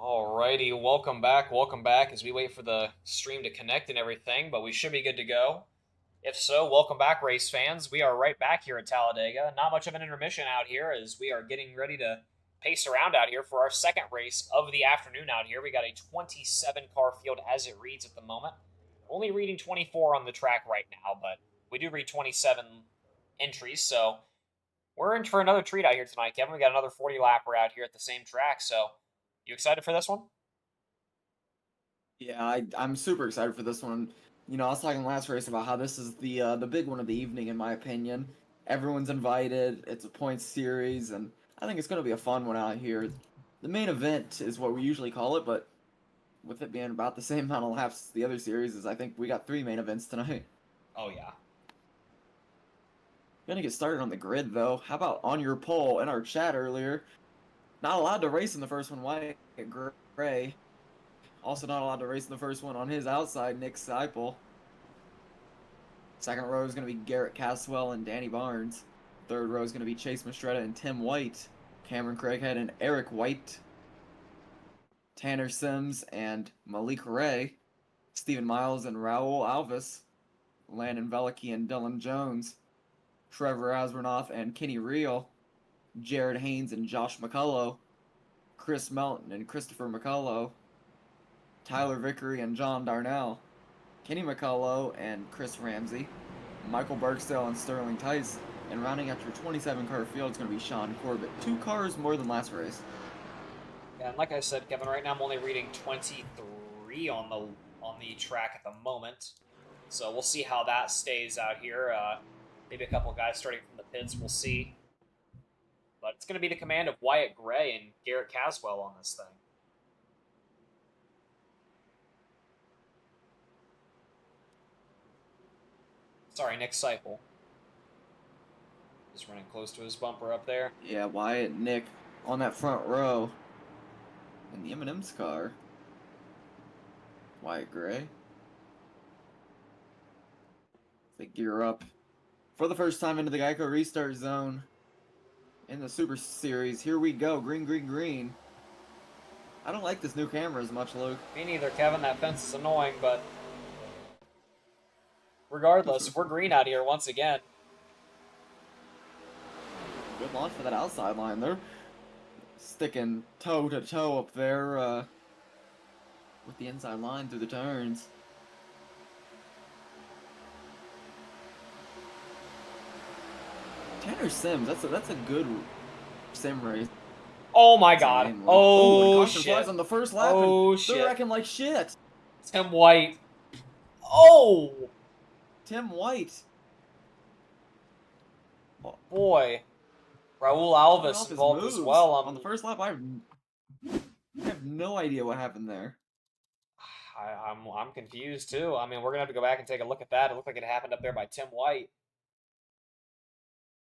Alrighty, welcome back as we wait for the stream to connect and everything, but we should be good to go. If so, welcome back, race fans. We are right back here at Talladega. Not much of an intermission out here as we are getting ready to pace around out here for our second race of the afternoon out here. We got a 27 car field as it reads at the moment. Only reading 24 on the track right now, but we do read 27 entries, so we're in for another treat out here tonight, Kevin. We got another 40 lapper out here at the same track, so you excited for this one? Yeah, I'm super excited for this one. I was talking last race about how this is the big one of the evening, in my opinion. Everyone's invited. It's a points series, and I think it's going to be a fun one out here. The main event is what we usually call it, but with it being about the same amount of laps as the other series, I think we got three main events tonight. Oh, yeah. Gonna get started on the grid though. How about on your poll in our chat earlier? Not allowed to race in the first one. Wyatt Gray. Also not allowed to race in the first one on his outside, Nick Seipel. Second row is going to be Garrett Caswell and Danny Barnes. Third row is going to be Chase Mastretta and Tim White. Cameron Craighead and Eric White. Tanner Sims and Malik Ray. Stephen Miles and Raul Alvis. Landon Velicky and Dylan Jones. Trevor Asbernoff and Kenny Reel. Jared Haynes and Josh McCullough. Chris Melton and Christopher McCullough. Tyler Vickery and John Darnell. Kenny McCullough and Chris Ramsey. Michael Barksdale and Sterling Tice. And rounding out your 27 car field is going to be Sean Corbett. 2 cars more than last race. Yeah, and like I said, Kevin, right now I'm only reading 23 on the track at the moment. So we'll see how that stays out here. Maybe a couple of guys starting from the pits. We'll see. But it's going to be the command of Wyatt Gray and Garrett Caswell on this thing. Sorry, Nick Seipel. Just running close to his bumper up there. Yeah, Wyatt, Nick on that front row. In the M&M's car. Wyatt Gray. They gear up for the first time into the Geico restart zone in the Super Series. Here we go. Green, green, green. I don't like this new camera as much, Luke. Me neither, Kevin. That fence is annoying, but regardless, we're green out here once again. Good launch for that outside line. They're sticking toe to toe up there with the inside line through the turns. Tanner Sims, that's a good sim race. Oh my god. Oh shit. Flies on the first lap. Oh shit. They're wrecking like shit. Tim White. Oh! Tim White. Boy. Raul Alvis involved as well. On the first lap, I have no idea what happened there. I'm confused too. I mean, we're gonna have to go back and take a look at that. It looked like it happened up there by Tim White.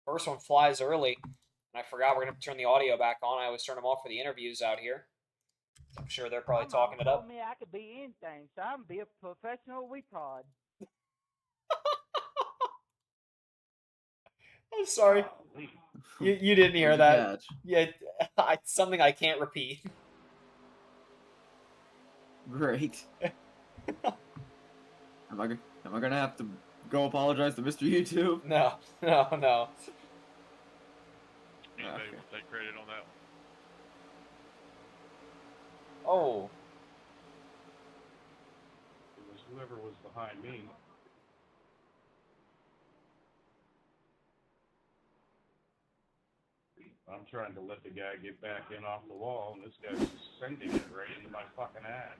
First one flies early, and I forgot we're gonna turn the audio back on. I always turn them off for the interviews out here. I'm sure they're probably talking it up. Me I could be anything, so I'm be a professional retard. I'm sorry. You didn't hear that. Yeah, something I can't repeat. Great. Am I gonna have to go apologize to Mr. YouTube? No. Anybody will take credit on that one. Oh. It was whoever was behind me. I'm trying to let the guy get back in off the wall, and this guy's just sending it right into my fucking ass.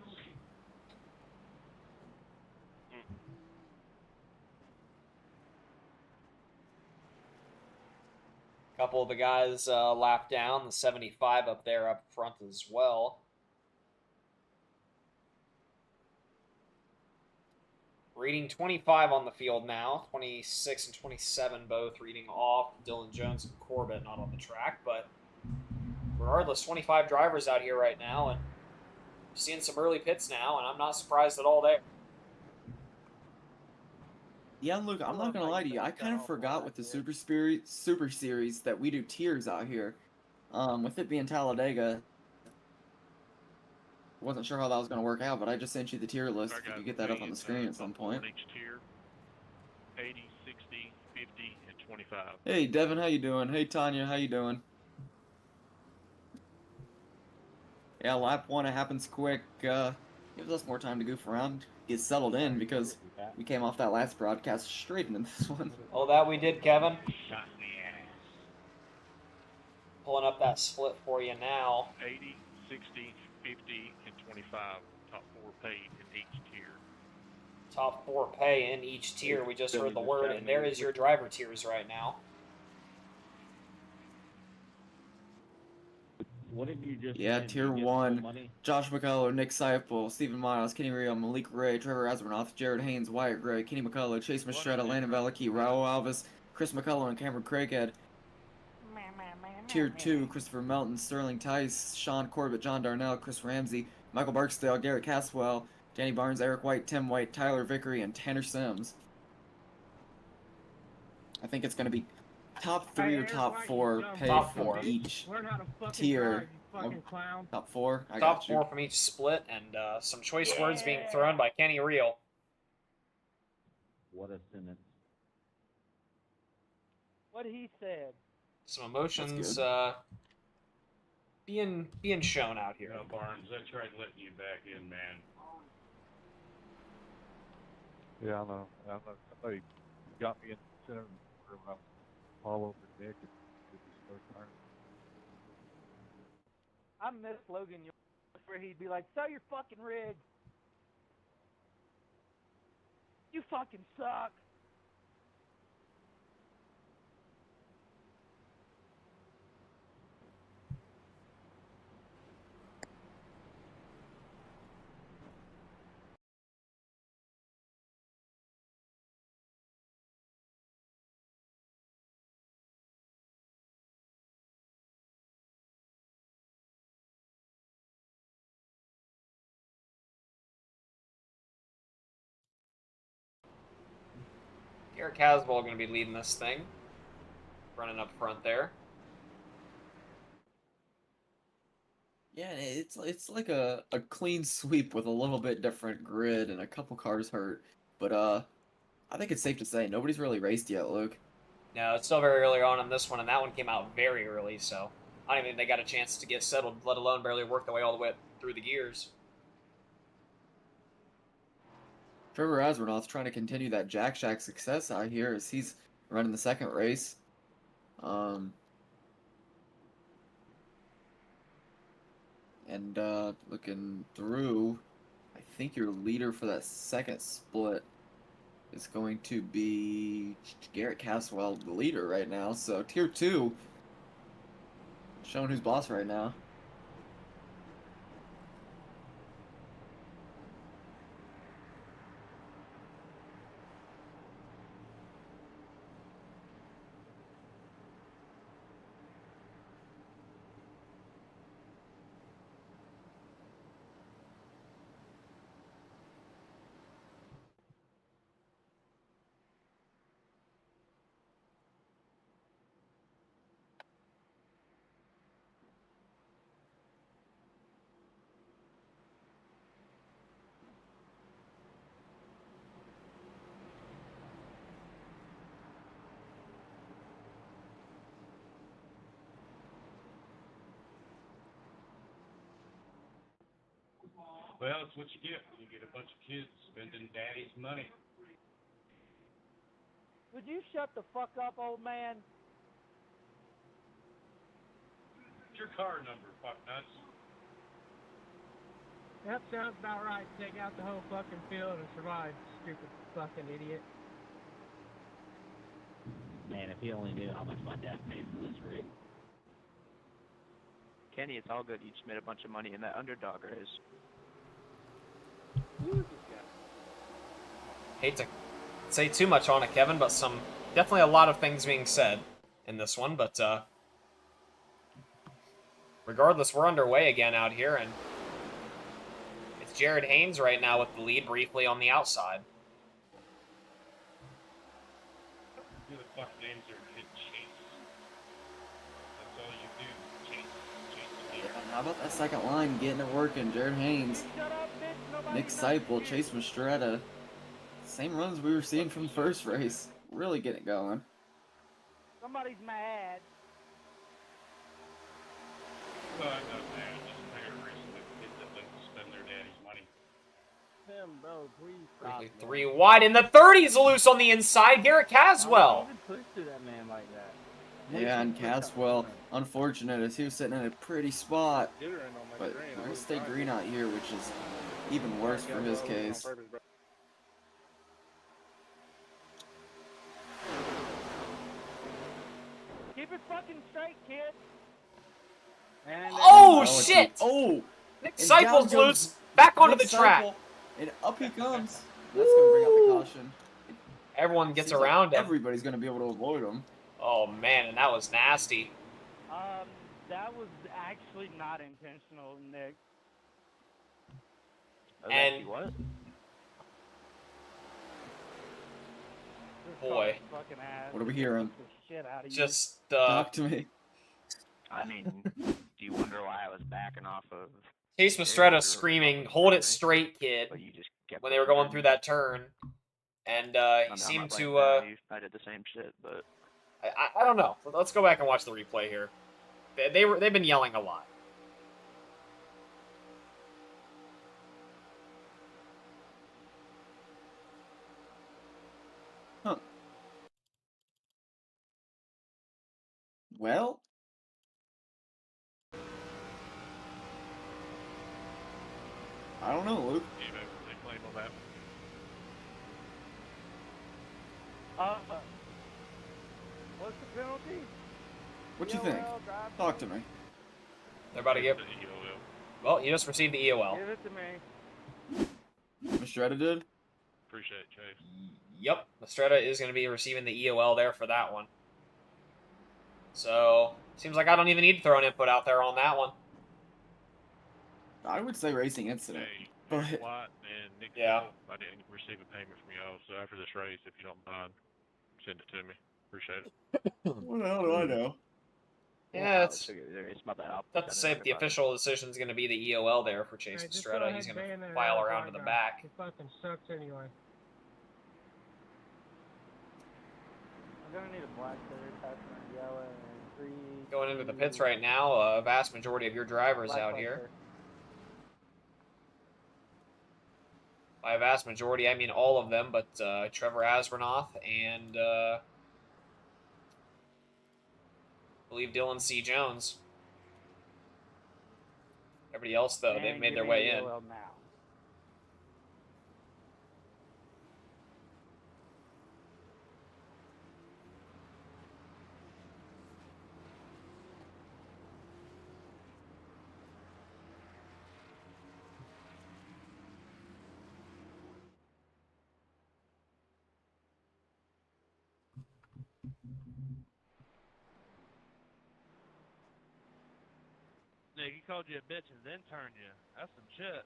Couple of the guys lap down, the 75 up there up front as well. Reading 25 on the field now. 26 and 27 both reading off. Dylan Jones and Corbett not on the track, but regardless, 25 drivers out here right now, and seeing some early pits now, and I'm not surprised at all there. Yeah, Luke, I'm not gonna lie to you. I kind of forgot with the Super Series that we do tiers out here. With it being Talladega, Wasn't sure how that was going to work out, but I just sent you the tier list. I If you got could get that up on the millions, screen at some top four point. in each tier. 80, 60, 50, and 25. Hey, Devin, how you doing? Hey, Tanya, how you doing? Yeah, lap 1, it happens quick. Gives us more time to goof around, get settled in, because we came off that last broadcast straight into this one. Oh, that we did, Kevin. Shot in the ass. Pulling up that split for you now. 80, 60, 50, and 25. Top four paid in each tier. Top 4 pay in each tier. We just heard the word, and there is your driver tiers right now. What did you just Yeah, say? Did tier you get 1. full money? Josh McCullough, Nick Seipel, Stephen Miles, Kenny Rio, Malik Ray, Trevor Asmanoff, Jared Haynes, Wyatt Gray, Kenny McCullough, Chase Mastretta, Landon Velicky, Raul Alves, Chris McCullough, and Cameron Craighead. Tier 2, Christopher Melton, Sterling Tice, Sean Corbett, John Darnell, Chris Ramsey, Michael Barksdale, Garrett Caswell, Danny Barnes, Eric White, Tim White, Tyler Vickery, and Tanner Sims. I think it's going to be top 3 or top 4 pay Top from four. each Learn how to fucking tier. drive, you fucking clown. Top 4? I Top got you. 4 from each split, and some choice words being thrown by Kenny Reel. What a sentence. What he said. Some emotions good. being shown out here. You know, Barnes, I tried letting you back in, man. Yeah, I know. I know you got me in the center of the room. I was all over the deck and did this first turn. I miss Logan where he'd be like, sell your fucking rig. You fucking suck. Garrett Caswell going to be leading this thing. Running up front there. Yeah, it's like a clean sweep with a little bit different grid and a couple cars hurt. But I think it's safe to say nobody's really raced yet, Luke. No, it's still very early on in this one, and that one came out very early, so I don't even think they got a chance to get settled, let alone barely work their way all the way through the gears. Trevor Asmanoff's trying to continue that Jack Shack success out here as he's running the second race. And looking through, I think your leader for that second split is going to be Garrett Caswell, the leader right now. So tier 2, showing who's boss right now. Well, it's what you get when you get a bunch of kids spending daddy's money. Would you shut the fuck up, old man? What's your car number, fucknuts? That sounds about right. Take out the whole fucking field and survive, stupid fucking idiot. Man, if he only knew how much my dad paid for this rig. Kenny, it's all good. You just made a bunch of money in that underdog race. Hate to say too much on it, Kevin, but definitely a lot of things being said in this one, but regardless, we're underway again out here, and it's Jared Haynes right now with the lead briefly on the outside. Who the fuck names their kid Chase? That's all you do, Chase. Chase the deer. How about that second line getting it working? Jared Haynes, Shut up, bitch. Nobody Nick knows Seipel, you. Chase Mastretta. Same runs we were seeing from the first race. Really getting it going. Somebody's mad. Well, I'm not mad. Just tired of racing with kids that like to spend their daddy's money. Tim, bro, please stop. Briefly 3 wide in the 30s, loose on the inside. Garrett Caswell. Even push to that man like that. Yeah, and Caswell, unfortunate as he was sitting in a pretty spot. But we're going to stay green out here, which is even worse for his case. Keep it fucking straight, kid. And Oh, it's- shit! Oh! Nick and down Seipel's goes loose. Back onto Nick the track. Seipel, and up he comes. That's going to bring out the caution. Everyone gets Seems like around him. Everybody's going to be able to avoid him. Oh, man, and that was nasty. That was actually not intentional, Nick. And- what? This Boy. car's fucking ass. What are we hearing? Beat the shit out of you. Just, Talk to me. I mean, do you wonder why I was backing off of? Chase Mastretta screaming, "Hold it straight, kid," But you just kept when they were pushing going me. through that turn. And I he mean, seemed I'm not to, blaming you. I did the same shit, but I don't know. Let's go back and watch the replay here. They've been yelling a lot. Huh. Well, I don't know, Luke. You know, they claim on that. What's the penalty? What you think? EOL, drive Talk to me. They're about to give. The EOL. Well, you just received the EOL. Give it to me. Mastretta did? Appreciate it, Chase. Yep, Mastretta is going to be receiving the EOL there for that one. So, seems like I don't even need to throw an input out there on that one. I would say racing incident. Hey, But- Nick White and Nick Yeah. Hill, I didn't receive a payment from y'all, so after this race, if you don't mind, send it to me. Appreciate it. What the hell do I know? Yeah, it's it's about that. tough to say if the official decision is going to be the EOL there for Chase Hey, just go Mastretta. ahead He's and going ban to that file Arca around to the guy. back. He fucking sucks anyway. I'm gonna need a black shirt, passing on yellow, and 3. Going into the pits right now, a vast majority of your drivers out here. By a vast majority, I mean all of them, but Trevor Asbernoth and I believe Dylan C. Jones. Everybody else, though, they've made their way in. Now. Nick, he called you a bitch and then turned you. That's some shit.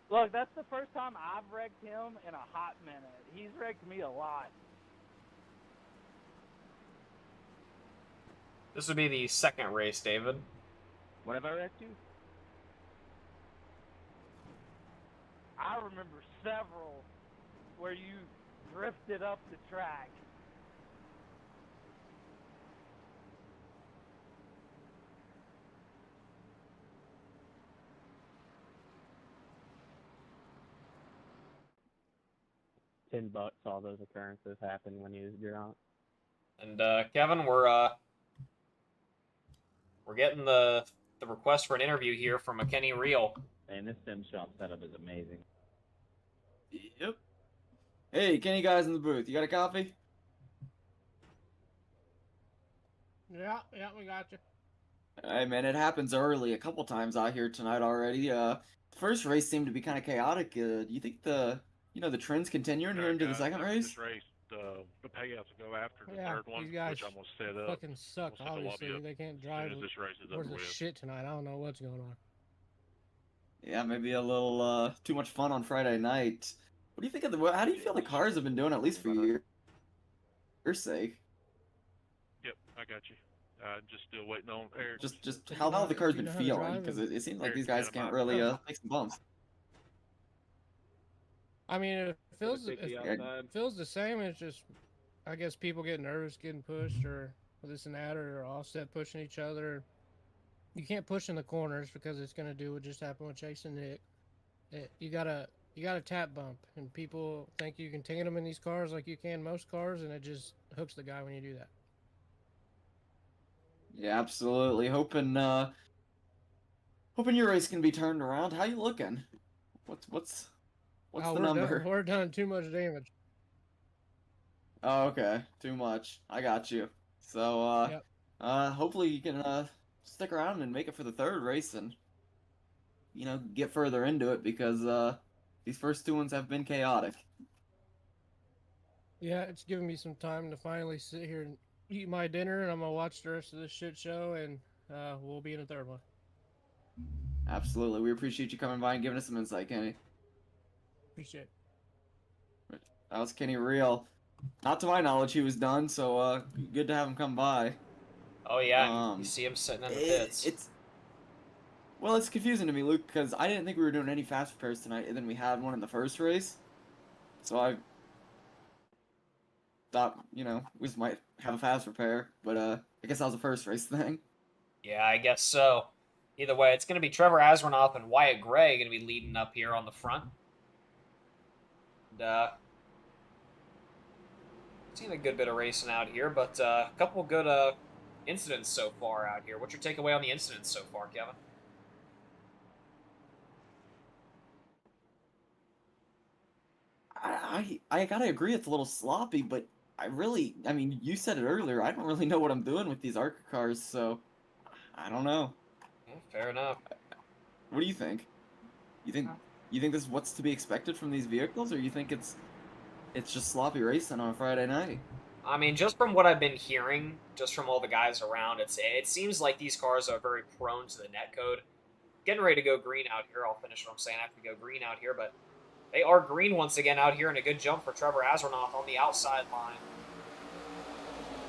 Look, that's the first time I've wrecked him in a hot minute. He's wrecked me a lot. This would be the second race, David. What have I wrecked you? I remember several where you drifted up the track. $10, all those occurrences happen when you drunk. And Kevin, we're getting the request for an interview here from McKinney Reel. And this sim shop setup is amazing. Yep. Hey, Kenny guys in the booth, you got a copy? Yeah, we got you. Hey man, it happens early a couple times out here tonight already. The first race seemed to be kind of chaotic. Do you think the trends continuing here into the second race? This race, the payouts will go after the Yeah, third one, these guys which I'm gonna set up. Fucking suck, We'll set the lobby obviously. up They can't as drive soon as this race is over worth of with. shit tonight. I don't know what's going on. Yeah, maybe a little too much fun on Friday night. What do you think of the? How do you feel the cars have been doing, at least for your sake? Yep, I got you. Just still waiting on Eric. Just how have the cars Do you been know how to feeling? drive Because and- it seems like Eric, these you guys got a can't mic. really take some bumps. I mean, it feels Take the Yeah. outside. feels the same. It's just, I guess people get nervous getting pushed or this and that, or offset pushing each other. You can't push in the corners because it's gonna do what just happened with Chase and Nick. You gotta tap bump, and people think you can tandem them in these cars like you can most cars, and it just hooks the guy when you do that. Yeah, absolutely. Hoping your race can be turned around. How you looking? What's Oh, the we're done. number? We're done. Too much damage. Oh, okay. Too much. I got you. So, Yep. hopefully you can stick around and make it for the third race and get further into it because these first two ones have been chaotic. Yeah, it's giving me some time to finally sit here and eat my dinner, and I'm gonna watch the rest of this shit show, and we'll be in the third one. Absolutely. We appreciate you coming by and giving us some insight, Kenny. Appreciate it. That was Kenny Real. Not to my knowledge he was done, so good to have him come by. Oh yeah, you see him sitting in the pits. It's confusing to me, Luke, because I didn't think we were doing any fast repairs tonight, and then we had one in the first race. So I thought, we just might have a fast repair, but I guess that was a first race thing. Yeah, I guess so. Either way, it's going to be Trevor Azranoff and Wyatt Gray going to be leading up here on the front. And, seen a good bit of racing out here, but a couple good incidents so far out here. What's your takeaway on the incidents so far, Kevin? I gotta agree it's a little sloppy, but I mean, you said it earlier, I don't really know what I'm doing with these Arca cars, so I don't know. Yeah, fair enough. What do you think? You think this is what's to be expected from these vehicles, or you think it's just sloppy racing on a Friday night? I mean, just from what I've been hearing, just from all the guys around, it seems like these cars are very prone to the net code. Getting ready to go green out here. I'll finish what I'm saying after we go green out here, but they are green once again out here, and a good jump for Trevor Azranoff on the outside line.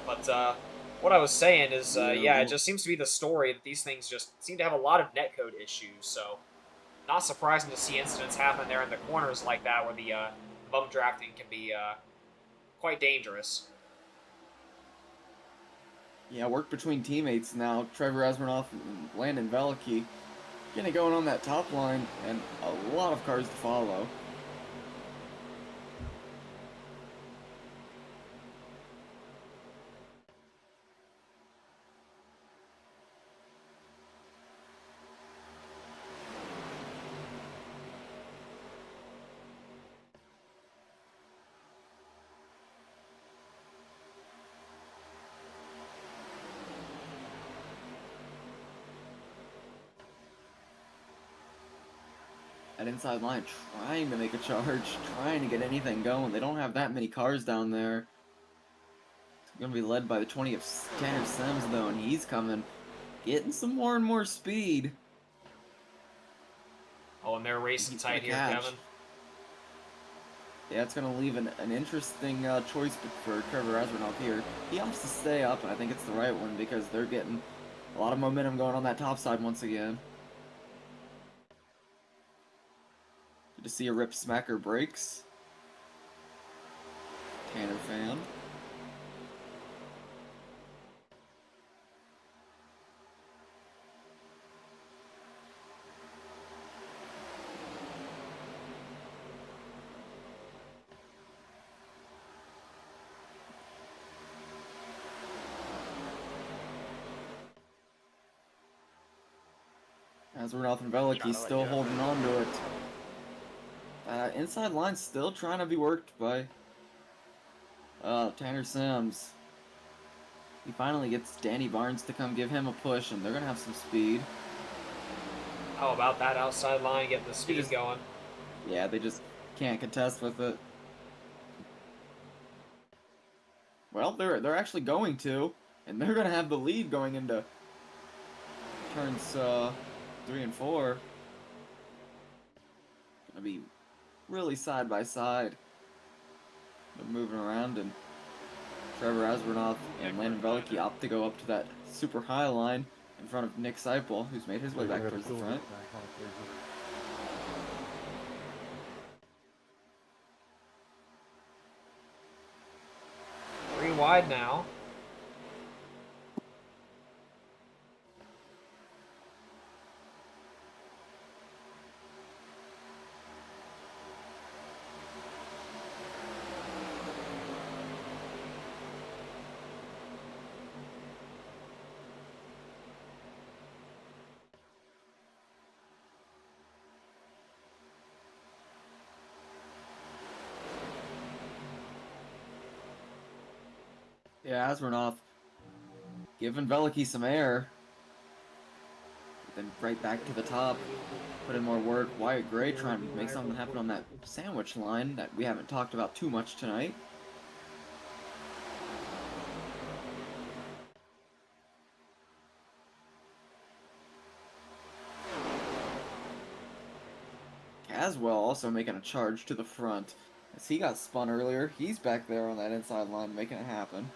But what I was saying is, yeah, it just seems to be the story that these things just seem to have a lot of netcode issues. So, not surprising to see incidents happen there in the corners like that, where the bump drafting can be quite dangerous. Yeah, work between teammates now. Trevor Azranoff and Landon Veliky getting it going on that top line, and a lot of cars to follow. That inside line trying to make a charge, trying to get anything going. They don't have that many cars down there. It's going to be led by the 20 of Tanner Sims, though, and he's coming, getting some more and more speed. Oh, and they're racing He's tight gonna here, catch. Kevin. Yeah, it's going to leave an interesting choice for Trevor Azranoff here. He opts to stay up, and I think it's the right one because they're getting a lot of momentum going on that top side once again. Good to see a Rip Smacker brakes. Tanner fan. Azranoff and Veliky still holding on to it. Inside line still trying to be worked by Tanner Sims. He finally gets Danny Barnes to come give him a push, and they're going to have some speed. How about that outside line getting the speed going? Yeah, they just can't contest with it. Well, they're actually going to, and they're going to have the lead going into turns 3 and 4. Gonna be really side by side. They're moving around, and Trevor Asbernoff and Landon Veliky opt to go up to that super high line in front of Nick Seipel, who's made his way back towards the front. Three wide now. Yeah, Asbernoff giving Veliky some air. Then right back to the top. Put in more work. Wyatt Gray trying to make something happen on that sandwich line that we haven't talked about too much tonight. Caswell also making a charge to the front. As he got spun earlier, he's back there on that inside line making it happen.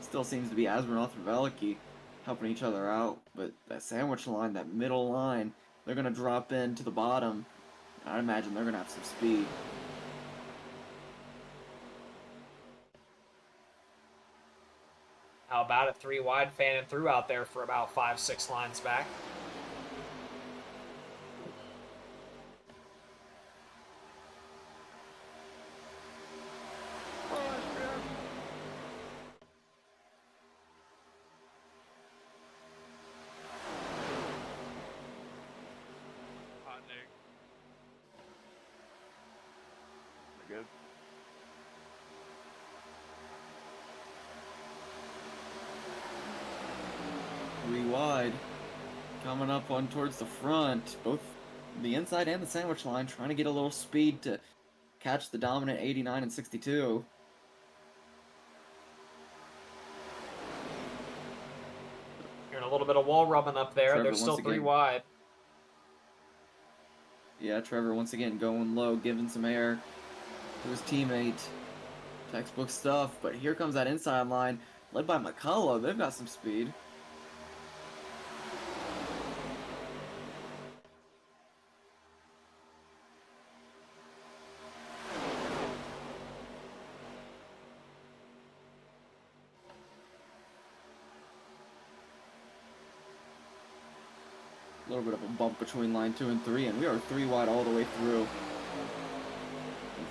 Still seems to be Asbernoff and Veliky helping each other out, but that sandwich line, that middle line, they're going to drop in to the bottom. I imagine they're going to have some speed. How about it? Three wide, fanning through out there for about 5-6 lines back. Good. Three wide. Coming up on towards the front. Both the inside and the sandwich line trying to get a little speed to catch the dominant 89 and 62. Hearing a little bit of wall rubbing up there. Trevor They're still once three again. wide. Yeah, Trevor once again going low, giving some air to his teammate. Textbook stuff, but here comes that inside line led by McCullough. They've got some speed. A little bit of a bump between line 2 and 3, and we are 3 wide all the way through. In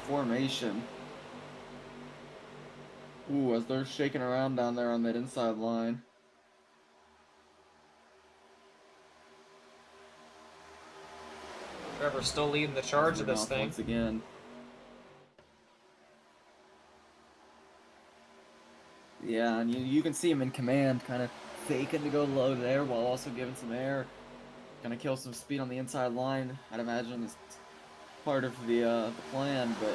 formation. Ooh, as they're shaking around down there on that inside line. Trevor's still leading the charge of this thing. Once again. Yeah, and you can see him in command, kind of faking to go low there while also giving some air. Gonna kill some speed on the inside line, I'd imagine, is part of the plan, but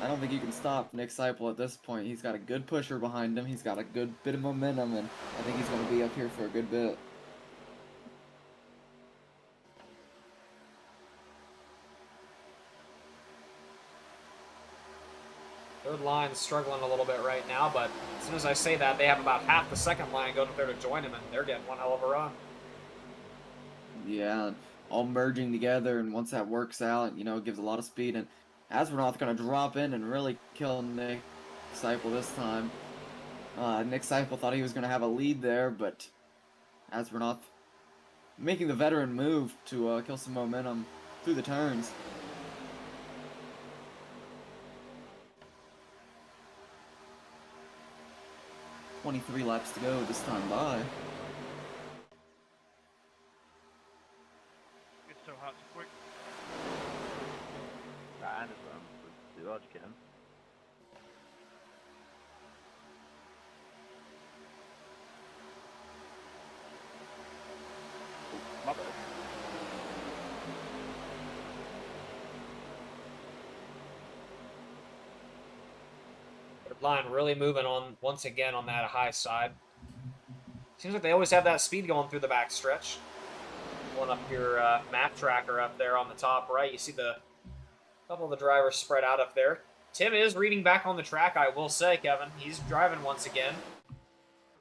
I don't think you can stop Nick Seipel at this point. He's got a good pusher behind him, he's got a good bit of momentum, and I think he's gonna be up here for a good bit. Third line's struggling a little bit right now, but as soon as I say that, they have about half the second line going up there to join him, and they're getting one hell of a run. Yeah, all merging together, and once that works out, you know, it gives a lot of speed, and Asbernoff gonna drop in and really kill Nick Seipel this time. Nick Seipel thought he was gonna have a lead there, but Asbernoff making the veteran move to kill some momentum through the turns. "23 laps to go this time by." It's so hot so quick. I understand. Do what you can. My bad. Third line really moving on once again on that high side. Seems like they always have that speed going through the backstretch. Pulling up your map tracker up there on the top right, you see the couple of the drivers spread out up there. Tim is reading back on the track, I will say, Kevin. He's driving once again.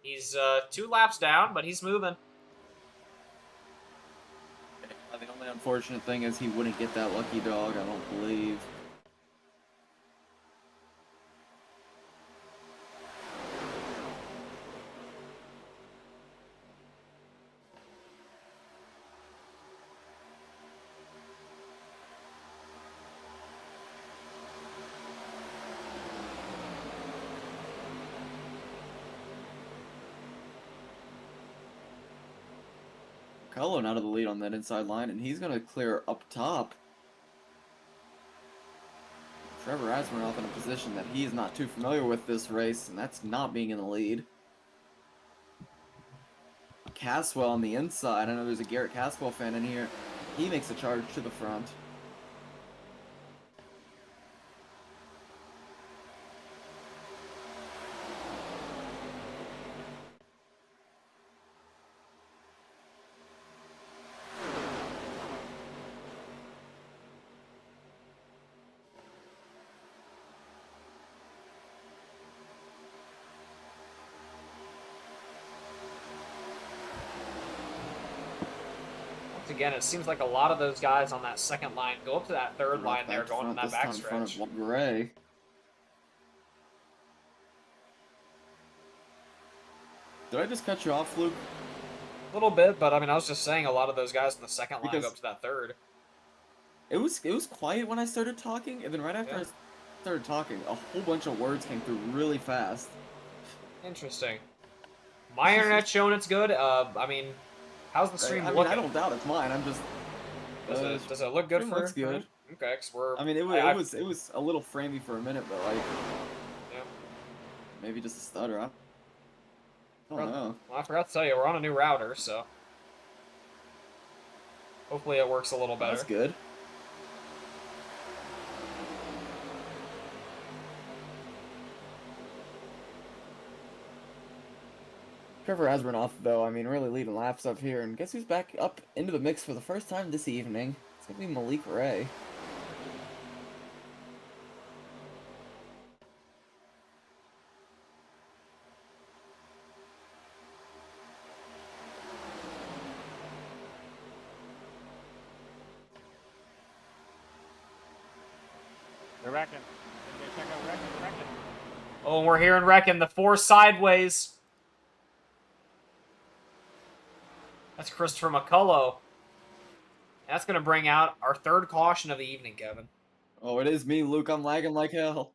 He's 2 laps down, but he's moving. The only unfortunate thing is he wouldn't get that lucky dog, I don't believe. Cullen out of the lead on that inside line, and he's going to clear up top. Trevor Asmanoff in a position that he is not too familiar with this race, and that's not being in the lead. Caswell on the inside. I know there's a Garrett Caswell fan in here. He makes a charge to the front. Again, it seems like a lot of those guys on that second line go up to that third line there, going in that backstretch. Gray. Did I just cut you off, Luke? A little bit, but I mean, I was just saying a lot of those guys in the second line Because go up to that third. It was quiet when I started talking, and then right after I started talking, a whole bunch of words came through really fast. Interesting. My internet's showing it's good. I mean, how's the stream I mean, looking? I don't doubt it's mine. I'm just. Does it look good for? Looks good. Okay, 'cause we're. I mean, it was a little framey for a minute, but like. Yeah. Maybe just a stutter. I don't know. Well, I forgot to tell you, we're on a new router, so hopefully it works a little better. That's good. Trevor Asmanoff, though, I mean, really leading laps up here. And guess who's back up into the mix for the first time this evening? It's going to be Malik Ray. They're wrecking. Check out wrecking. Oh, we're hearing wrecking the 4 sideways. That's Christopher McCullough. That's going to bring out our 3rd caution of the evening, Kevin. Oh, it is me, Luke. I'm lagging like hell.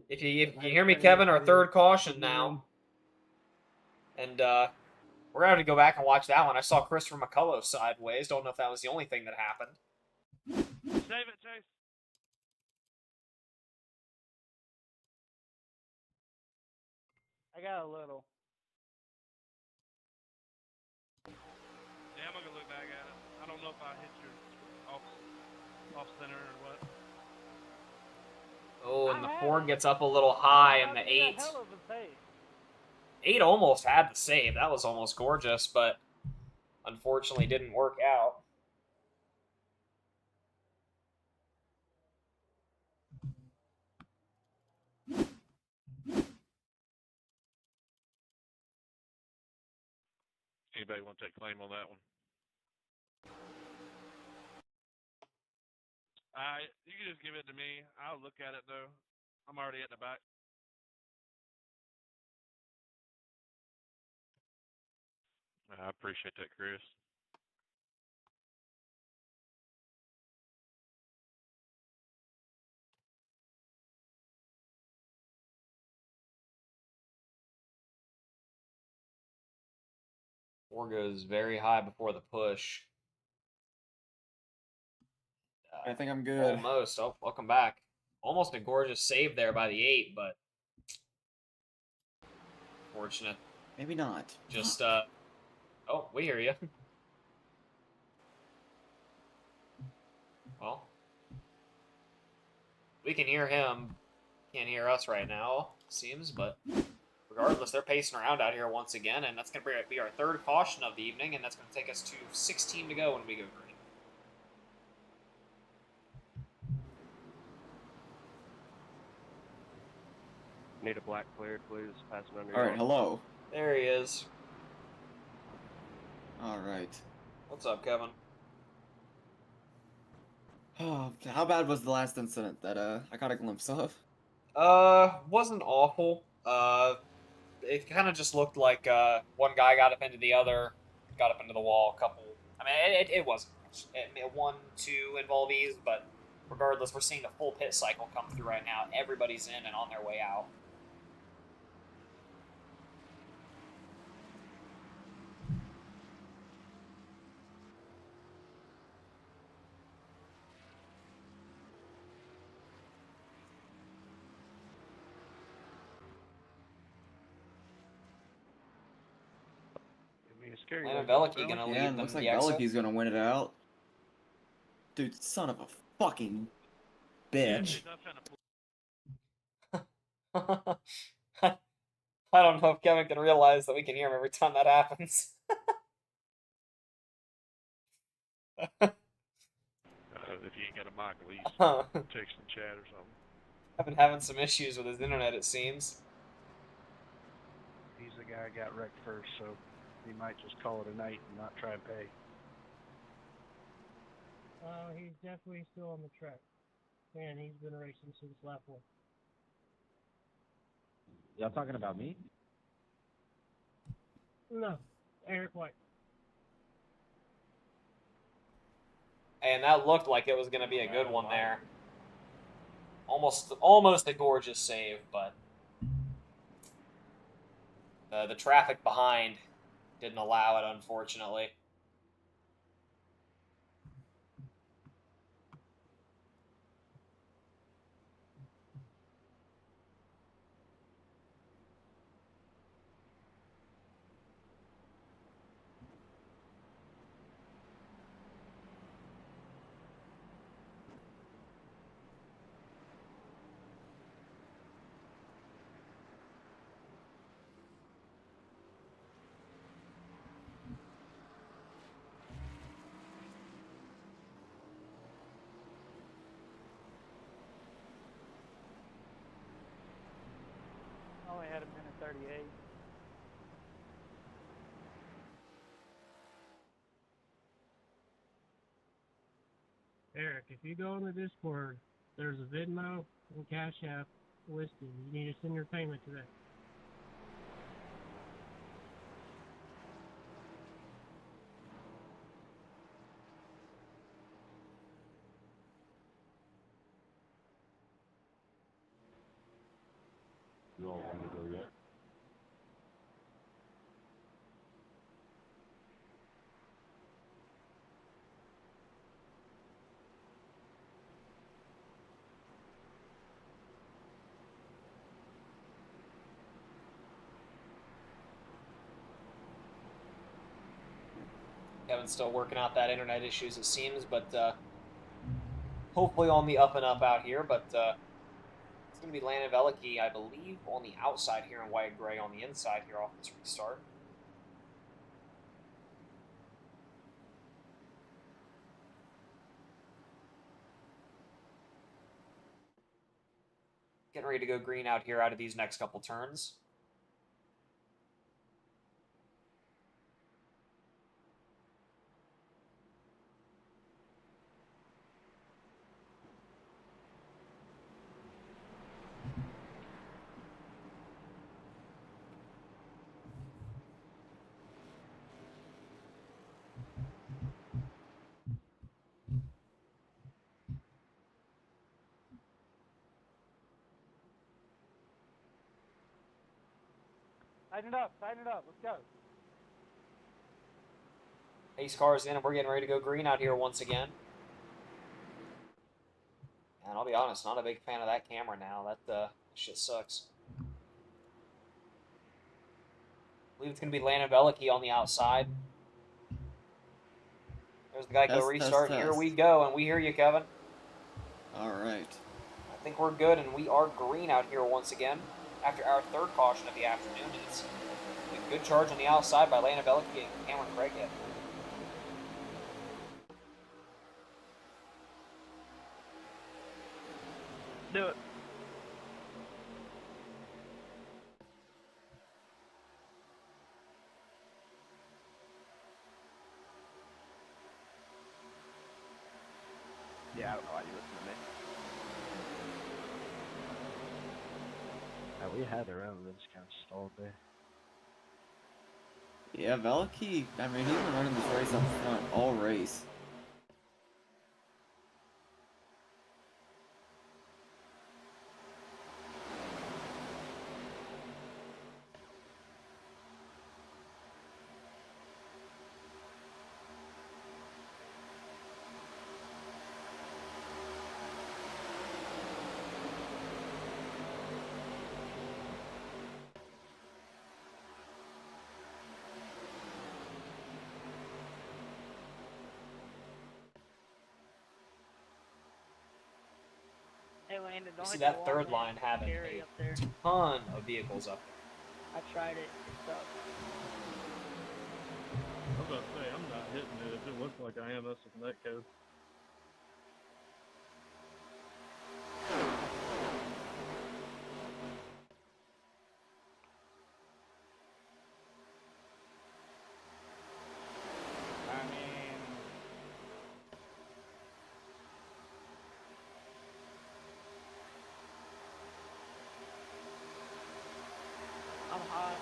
If you hear me, Kevin, our 3rd caution now. And we're going to have to go back and watch that one. I saw Christopher McCullough sideways. Don't know if that was the only thing that happened. Save it, Chase. I got a little. Yeah, I'm gonna look back at it. I don't know if I hit your off center or what. Oh, and the Ford gets up a little high in the 8. 8 almost had the save. That was almost gorgeous, but unfortunately didn't work out. Anybody want to take claim on that one? You can just give it to me. I'll look at it though. I'm already at the back. I appreciate that, Chris. Four goes very high before the push. I think I'm good. Almost. Oh, welcome back. Almost a gorgeous save there by the 8, but fortunate. Maybe not. Just, oh, we hear you. Well, we can hear him. Can't hear us right now, seems, but we're regardless, they're pacing around out here once again, and that's going to be our third caution of the evening, and that's going to take us to 16 to go when we go green. Need a black cleared, please. Passing under. All right, hello. There he is. All right. What's up, Kevin? Oh, how bad was the last incident that I got a glimpse of? Wasn't awful. It kind of just looked like one guy got up into the other, got up into the wall. A couple. I mean, it wasn't much. 1, 2 involvees, but regardless, we're seeing the full pit cycle come through right now. Everybody's in and on their way out. Landon Velicky gonna lead Yeah, them looks to like the exit. Velicky's gonna win it out. Dude, son of a fucking bitch. I don't know if Kevin can realize that we can hear him every time that happens. If you ain't got a mic, at least text and chat or something. I've been having some issues with his internet, it seems. He's the guy who got wrecked first, so he might just call it a night and not try and pay. He's definitely still on the track. And he's been racing since lap 1. Y'all talking about me? No, Eric White. And that looked like it was going to be a good one there. Almost a gorgeous save, but the traffic behind didn't allow it, unfortunately. Only had a minute 38. Eric, if you go on the Discord, there's a Venmo and Cash App listed. You need to send your payment to that. You all want to go yet? Kevin's still working out that internet issues, it seems, but hopefully on the up and up out here. But it's going to be Landon Velicky, I believe, on the outside here in white and gray, on the inside here off this restart. Getting ready to go green out here out of these next couple turns. Tighten it up, let's go. Pace car's in, and we're getting ready to go green out here once again. And I'll be honest, not a big fan of that camera now. That shit sucks. I believe it's going to be Landon Velicky on the outside. There's the guy go restart. Here we go, and we hear you, Kevin. All right. I think we're good, and we are green out here once again after our third caution of the afternoon. And it's a good charge on the outside by Lana Bellicky and Cameron Craighead. Do it. Yeah, I don't know why you listen to me. We had our own, just kind of stalled there. Yeah, Veliki, I mean, he's been running this race up front all race. Hey, Landon, don't You see hit the that wall, third man. line having Scary a up there. ton of vehicles up there. I tried it. It sucks. I was about to say, I'm not hitting it if it looks like I am. That's with netcode. I mean, I'm hot.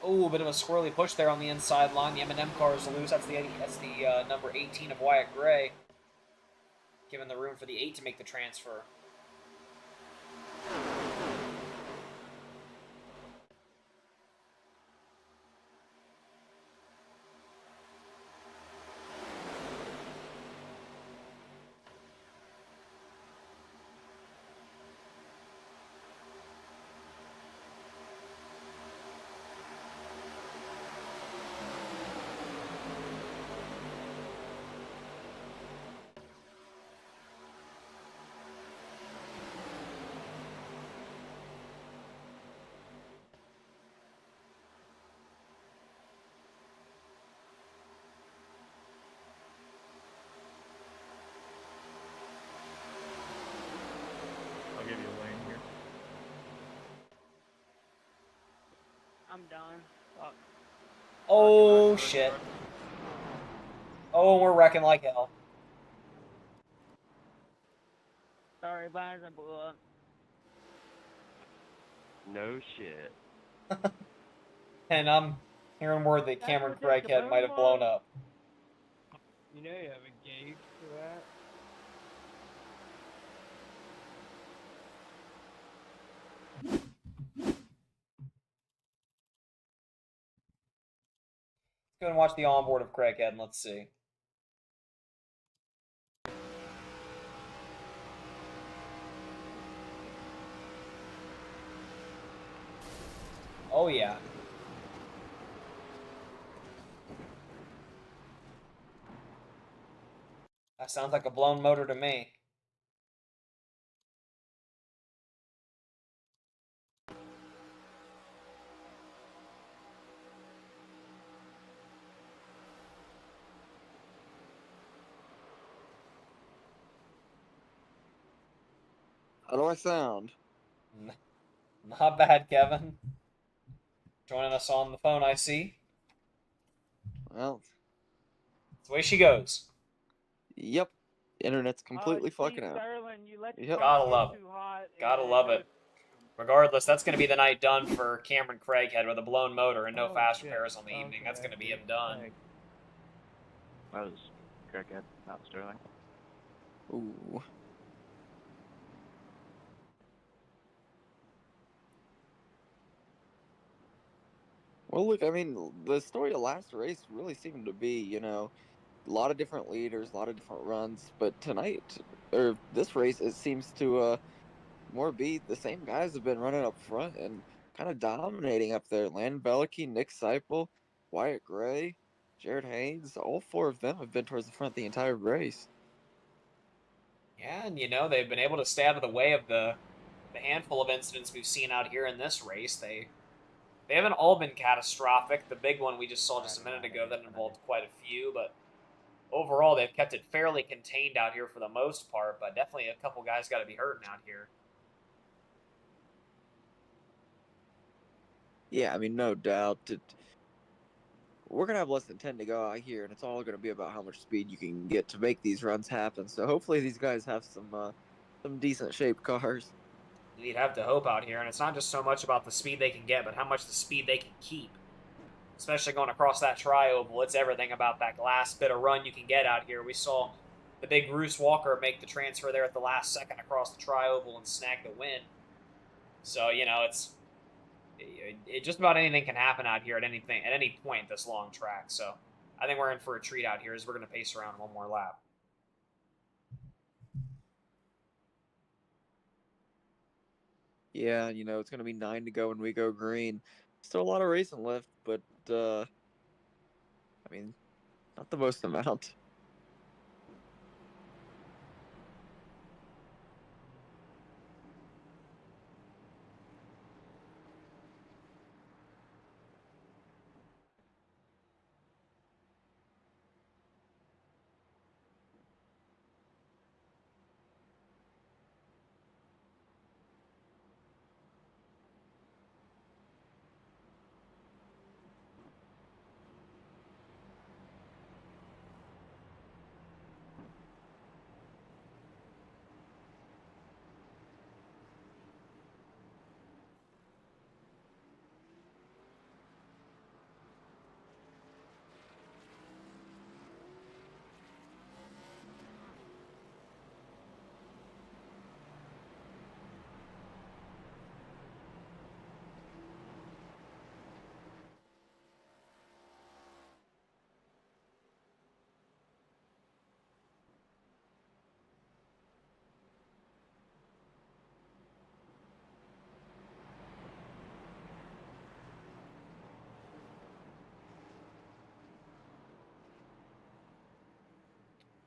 Oh, a bit of a squirrely push there on the inside line. The M&M car is loose. That's the number 18 of Wyatt Gray, giving the room for the 8 to make the transfer. I'll give you a lane here. I'm done. Fuck. Oh, shit. Oh, we're wrecking like hell. Sorry, guys, I blew up. No shit. And I'm hearing word that Cameron Craighead might have blown up. You know you have a gauge for that. Let's go and watch the onboard of Craighead and let's see. Oh, yeah. That sounds like a blown motor to me. How do I sound? Not bad, Kevin. Joining us on the phone, I see. Well, That's the way she goes. yep. Internet's completely you fucking see, out. Sterling, you let Yep. Gotta get love it. too hot, Gotta and love it. Regardless, that's going to be the night done for Cameron Craighead with a blown motor and no fast repairs on the evening. That's going to be him done. That was Craighead, not Sterling. Ooh. Well, look, I mean, the story of last race really seemed to be, you know, a lot of different leaders, a lot of different runs, but tonight, or this race, it seems to more be the same guys have been running up front and kind of dominating up there. Landon Belicky, Nick Seipel, Wyatt Gray, Jared Haynes, all four of them have been towards the front the entire race. Yeah, and they've been able to stay out of the way of the handful of incidents we've seen out here in this race. They haven't all been catastrophic. The big one we just saw just a minute ago that involved quite a few, but overall they've kept it fairly contained out here for the most part, but definitely a couple guys got to be hurting out here. Yeah, I mean, no doubt. We're going to have less than 10 to go out here, and it's all going to be about how much speed you can get to make these runs happen. So hopefully these guys have some decent shaped cars. You'd have to hope out here, and it's not just so much about the speed they can get, but how much the speed they can keep. Especially going across that tri-oval, it's everything about that last bit of run you can get out here. We saw the big Bruce Walker make the transfer there at the last second across the tri-oval and snag the win. So, it just about anything can happen out here at any point this long track. So I think we're in for a treat out here as we're going to pace around one more lap. Yeah, it's going to be 9 to go when we go green. Still a lot of racing left, but I mean, not the most amount.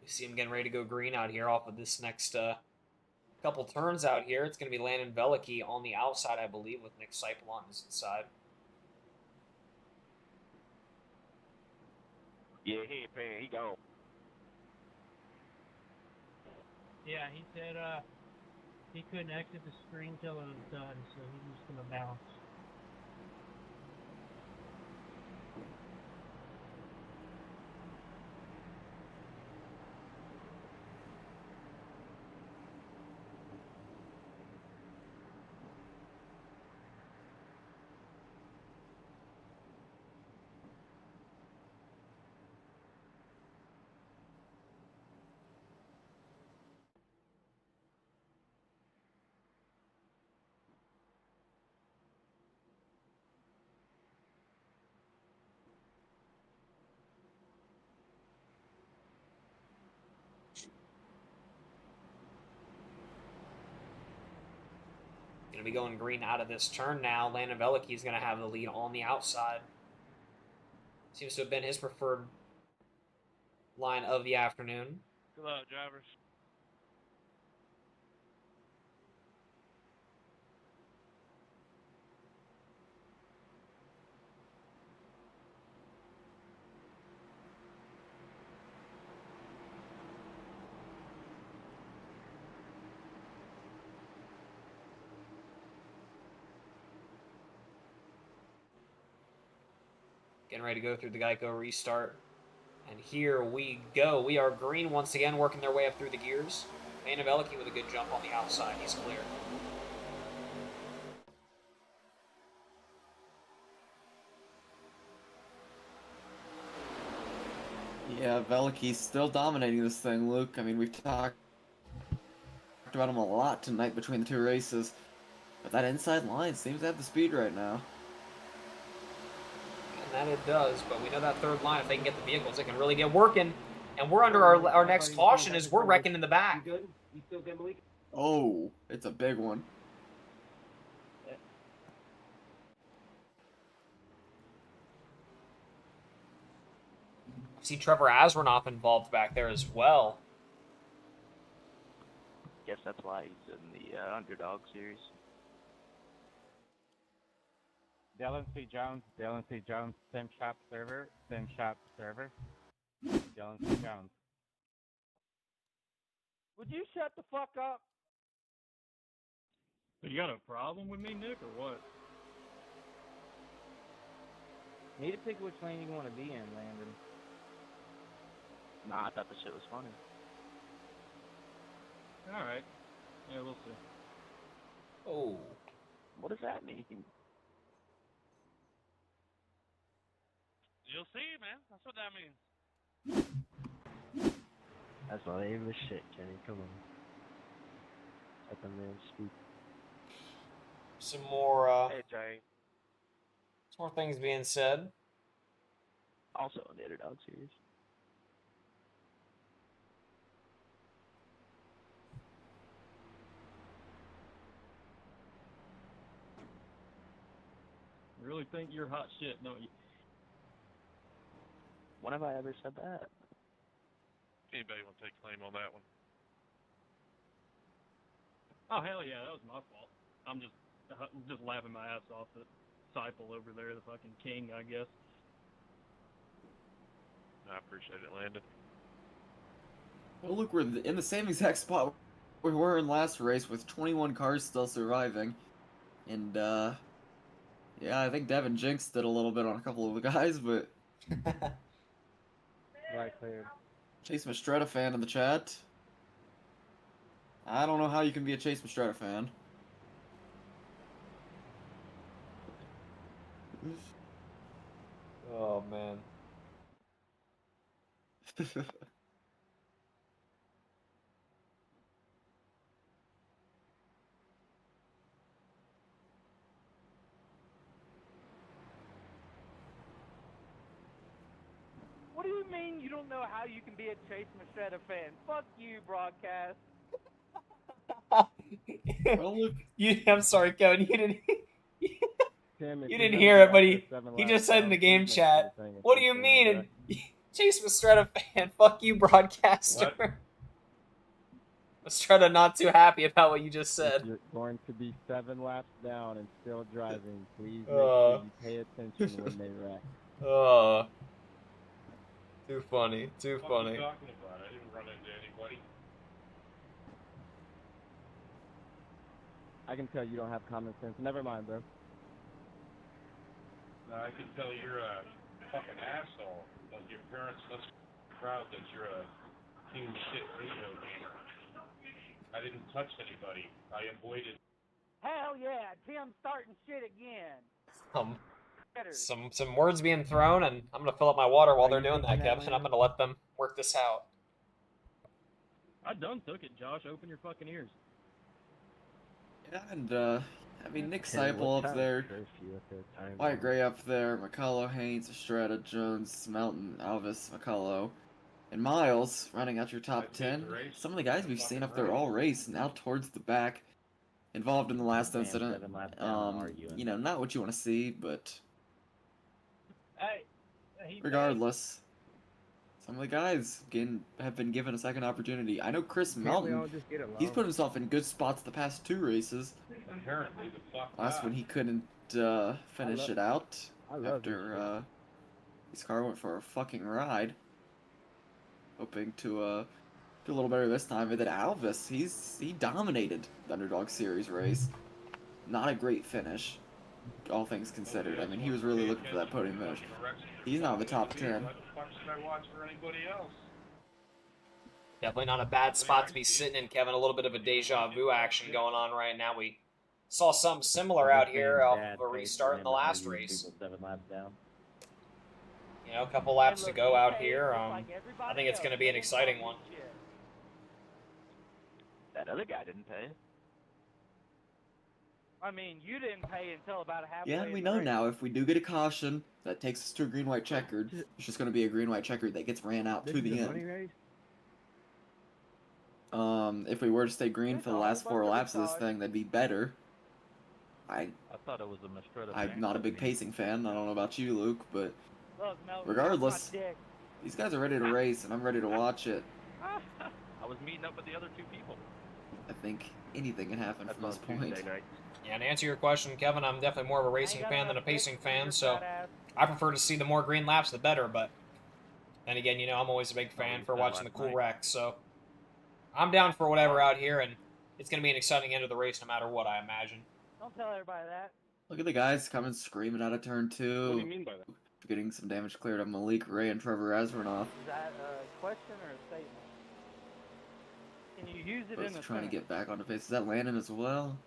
We see him getting ready to go green out here off of this next couple turns out here. It's going to be Landon Belicky on the outside, I believe, with Nick Seipel on his inside. Yeah, he ain't paying. He gone. Yeah, he said he couldn't exit the screen till it was done, so he's just gonna bounce. Going to be going green out of this turn now. Landon Belicky is going to have the lead on the outside. Seems to have been his preferred line of the afternoon. Good luck, drivers. Getting ready to go through the Geico restart. And here we go. We are green once again, working their way up through the gears. Landon Belicky with a good jump on the outside. He's clear. Yeah, Velicky's still dominating this thing, Luke. I mean, we've talked about him a lot tonight between the two races. But that inside line seems to have the speed right now. And that it does, but we know that third line, if they can get the vehicles, they can really get working. And we're under our next caution as we're wrecking in the back. Oh, it's a big one. See Trevor Asronoff involved back there as well. Guess that's why he's in the underdog series. Dylan C. Jones, Sim Shop server. Dylan C. Jones. Would you shut the fuck up? You got a problem with me, Nick, or what? You need to pick which lane you want to be in, Landon. Nah, I thought the shit was funny. Alright. Yeah, we'll see. Oh. What does that mean? You'll see, man. That's what that means. That's not even the shit, Kenny. Come on. Let the man speak. Some more, Hey, Jay. some more things being said. Also in the underdog series. You really think you're hot shit, don't you? When have I ever said that? Anybody want to take claim on that one? Oh, hell yeah, that was my fault. I'm just laughing my ass off at Seipel over there, the fucking king, I guess. I appreciate it, Landon. Well, look, we're in the same exact spot we were in last race with 21 cars still surviving. And, yeah, I think Devin Jinx did a little bit on a couple of the guys, but... Right clear. Chase Mastretta fan in the chat. I don't know how you can be a Chase Mastretta fan. Oh, man. What do you mean you don't know how you can be a Chase Mastretta fan? Fuck you, broadcast. Well, look. I'm sorry, Kevin. You didn't. Tim, You didn't hear it, but he just said in the game chat, "What do you mean?" And Chase Mastretta fan, fuck you, broadcaster. Mastretta not too happy about what you just said. If you're going to be 7 laps down and still driving, please make sure you pay attention when they wreck. Oh. Too funny. Too What are funny. you talking about? I didn't run into anybody. I can tell you don't have common sense. Never mind, bro. I can tell you're a fucking asshole. But your parents must be proud that you're a king shit video gamer. I didn't touch anybody. I avoided. Hell yeah, Tim's starting shit again. Some words being thrown, and I'm gonna fill up my water while they're doing that, Kevin. I'm gonna let them work this out. I done took it, Josh. Open your fucking ears. Yeah, and, I mean, Nick Seipel up there, White Gray up there, McCullough, Haynes, Estrada, Jones, Melton, Alvis, McCullough, and Miles running out your top 10. Some of the guys we've seen up there all race, now towards the back, involved in the last incident. You know, not what you want to see, but regardless, some of the guys have been given a second opportunity. I know Chris Melton, he's put himself in good spots the past 2 races. Last one he couldn't finish it out after his car went for a fucking ride. Hoping to do a little better this time. And then Alvis, he dominated the Underdog Series race. Not a great finish, all things considered. I mean, he was really looking for that podium finish. He's not in the top 10. Why the fuck should I watch for anybody else? Definitely not a bad spot to be sitting in, Kevin. A little bit of a deja vu action going on right now. We saw something similar out here off of a restart in the last race. 7 laps down. You know, a couple laps to go out here. I think it's going to be an exciting one. That other guy didn't pay. I mean, you didn't pay until about halfway. Yeah, and we in the know race. now if we do get a caution that takes us to a green-white checkered, it's just going to be a green-white checkered that gets ran out This to is the a money end. race? If we were to stay green It's for the all last 4 bunch of laps of this massage. thing, that'd be better. I thought it was a Mistretta. I'm not a big pacing fan. I don't know about you, Luke, but Look, Melvin, regardless, suck my dick. these guys are ready to race, and I'm ready to watch it. I was meeting up with the other two people. I think anything can happen That's from this on point. Tuesday night. Yeah, and to answer your question, Kevin, I'm definitely more of a racing fan than a pacing fan, so I prefer to see the more green laps, the better, but then again, you know, I'm always a big fan for watching the cool wrecks, so I'm down for whatever out here, and it's going to be an exciting end of the race no matter what, I imagine. Don't tell everybody that. Look at the guys coming screaming out of turn 2. What do you mean by that? Getting some damage cleared of Malik Ray and Trevor Azranoff. Is that a question or a statement? Can you use it Both in a trying to sentence? get back onto pace. Is that Landon as well?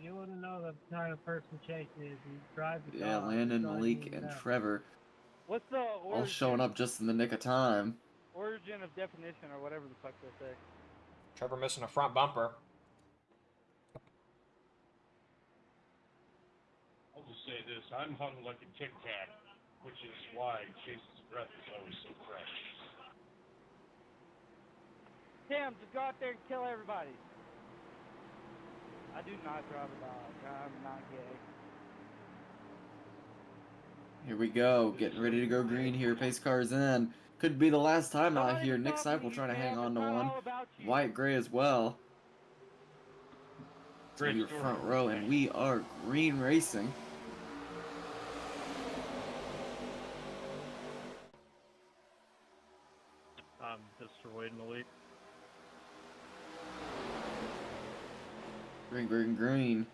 You wouldn't know the kind of person Chase is. He drives the Yeah, car. Landon, He's not Malik, even and that. Trevor What's the all showing up just in the nick of time. origin of definition or whatever the fuck they say? Trevor missing a front bumper. I'll just say this: I'm hung like a Tic Tac, which is why Chase's breath is always so fresh. Tim, just go out there and kill everybody. I do not drive a dog. I'm not gay. Here we go, getting ready to go green here. Pace cars in. Could be the last time out here. Nick Seipel trying to hang on to one. White gray as well. So your front row, and we are green racing. I'm destroyed in the lead. Green, green, green.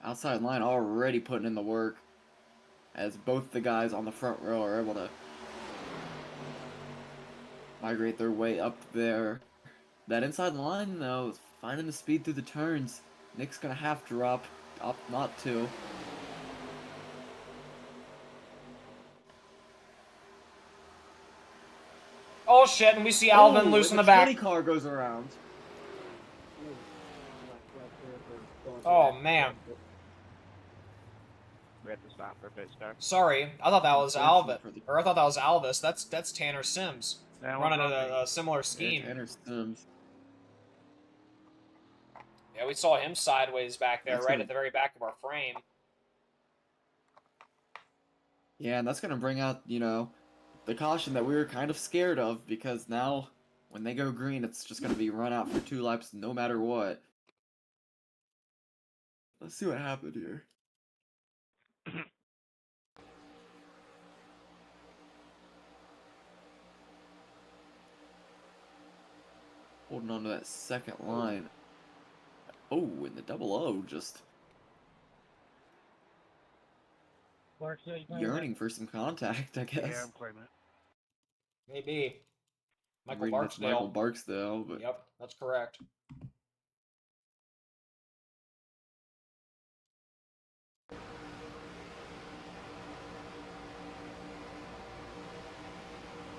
Outside line already putting in the work, as both the guys on the front row are able to migrate their way up there. That inside line, though, is finding the speed through the turns. Nick's gonna have to drop up not to. Oh shit, and we see Alvin loose in the back. 20 car goes around. Oh man. We have to stop for a pit stop. Sorry, I thought that was Alvis. Or I thought that was Alvis. That's Tanner Sims. Running a similar scheme. Yeah, Tanner Sims. Yeah, we saw him sideways back there, That's right gonna- at the very back of our frame. Yeah, and that's gonna bring out, you know, the caution that we were kind of scared of, because now when they go green, it's just gonna be run out for 2 laps no matter what. Let's see what happened here. Holding on to that second line. Oh, and the double O just yearning for some contact, I guess. Yeah, I'm claiming it. Maybe. Michael Reading it's Barksdale. Michael Barksdale, but Yep, that's correct.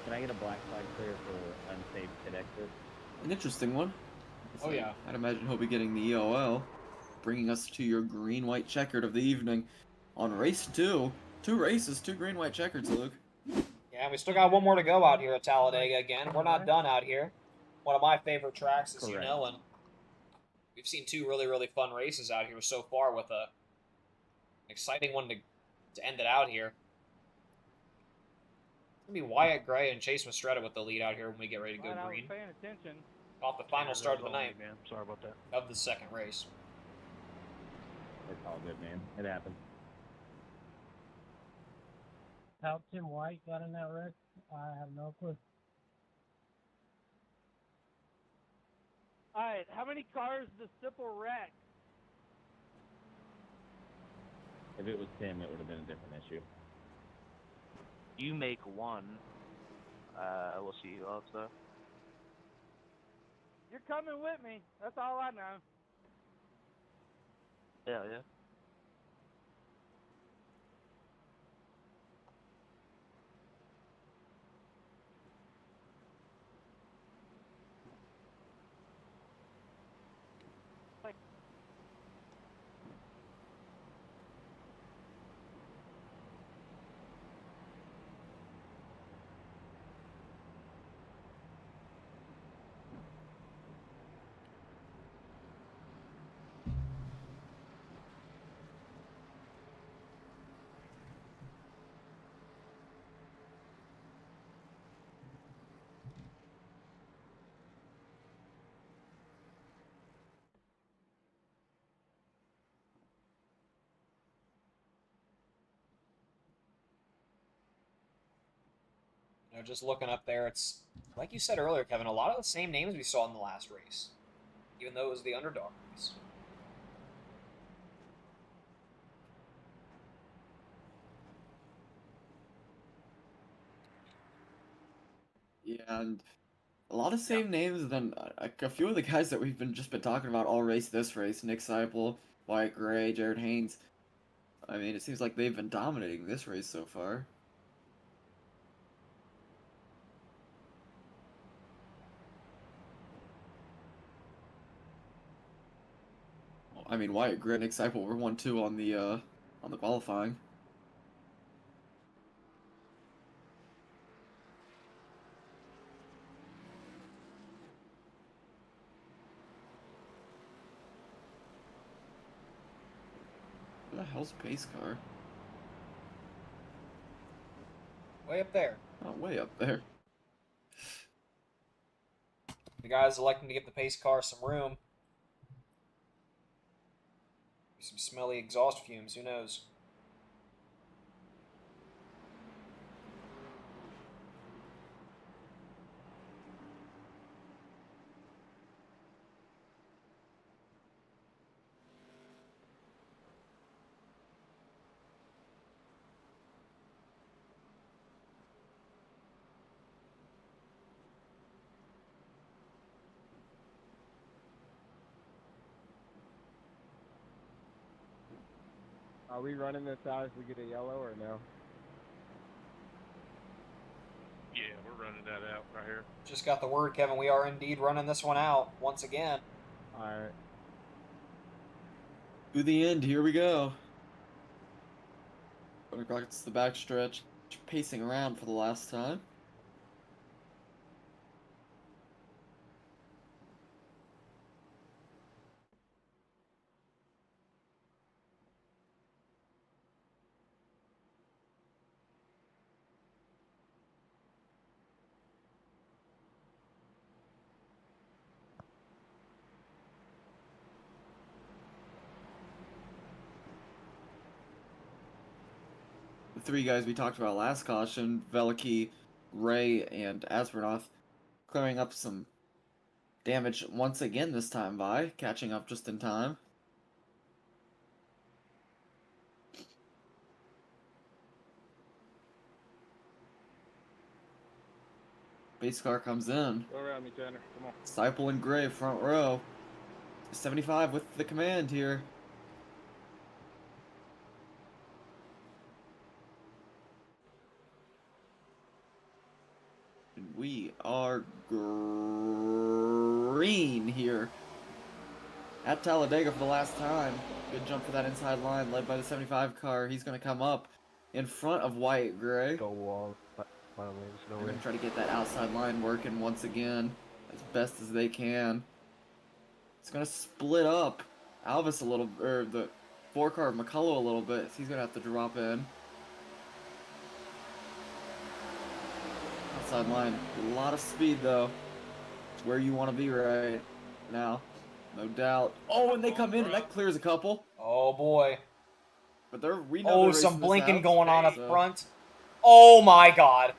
Can I get a black flag clear for unsafe pit exit? an interesting one. Oh, yeah. I'd imagine he'll be getting the EOL, bringing us to your green-white checkered of the evening on race 2. 2 races, 2 green-white checkers, Luke. Yeah, we still got one more to go out here at Talladega again. We're not done out here. One of my favorite tracks, as you Correct. know, and we've seen 2 really, really fun races out here so far with an exciting one to end it out here. It's going to be Wyatt Gray and Chase Mistretta with the lead out here when we get ready to go Glad I was green. paying attention. Off the final start of the night Man, sorry about that. of the second race. It's all good, man. It happened. How Tim White got in that wreck, I have no clue. Alright, how many cars does Sipple wreck? If it was Tim, it would have been a different issue. You make one. We'll see you also. You're coming with me. That's all I know. Hell yeah. You know, just looking up there, it's like you said earlier, Kevin. A lot of the same names we saw in the last race, even though it was the underdog race. Yeah, and a lot of same names than a few of the guys that we've just been talking about all race this race. Nick Seipel, Wyatt Gray, Jared Haynes. I mean, it seems like they've been dominating this race so far. I mean, Wyatt Gray, Nick Seipel were 1-2 on the qualifying. Where the hell's pace car? Way up there. Oh, way up there. The guys electing to give the pace car some room. Some smelly exhaust fumes, who knows? Are we running this out if we get a yellow or no? Yeah, we're running that out right here. Just got the word, Kevin. We are indeed running this one out once again. Alright. To the end, here we go. It's the backstretch, pacing around for the last time. The three guys we talked about last caution, Veliky, Ray, and Aspernoth, clearing up some damage once again this time by, catching up just in time. Base car comes in. Go around me, Tanner. Come on. Seipel and Gray front row. 75 with the command here. And we are green here at Talladega for the last time. Good jump for that inside line, led by the 75 car. He's going to come up in front of Wyatt Gray. Go wall. They're going to try to get that outside line working once again as best as they can. It's going to split up Alvis a little, or the 4-car of McCullough a little bit. So he's going to have to drop in. Outside line. A lot of speed, though. It's where you want to be right now. No doubt. Oh, and they come in, and that clears a couple. Oh, boy. But we know some blinking out, going on up so. front. Oh, my God.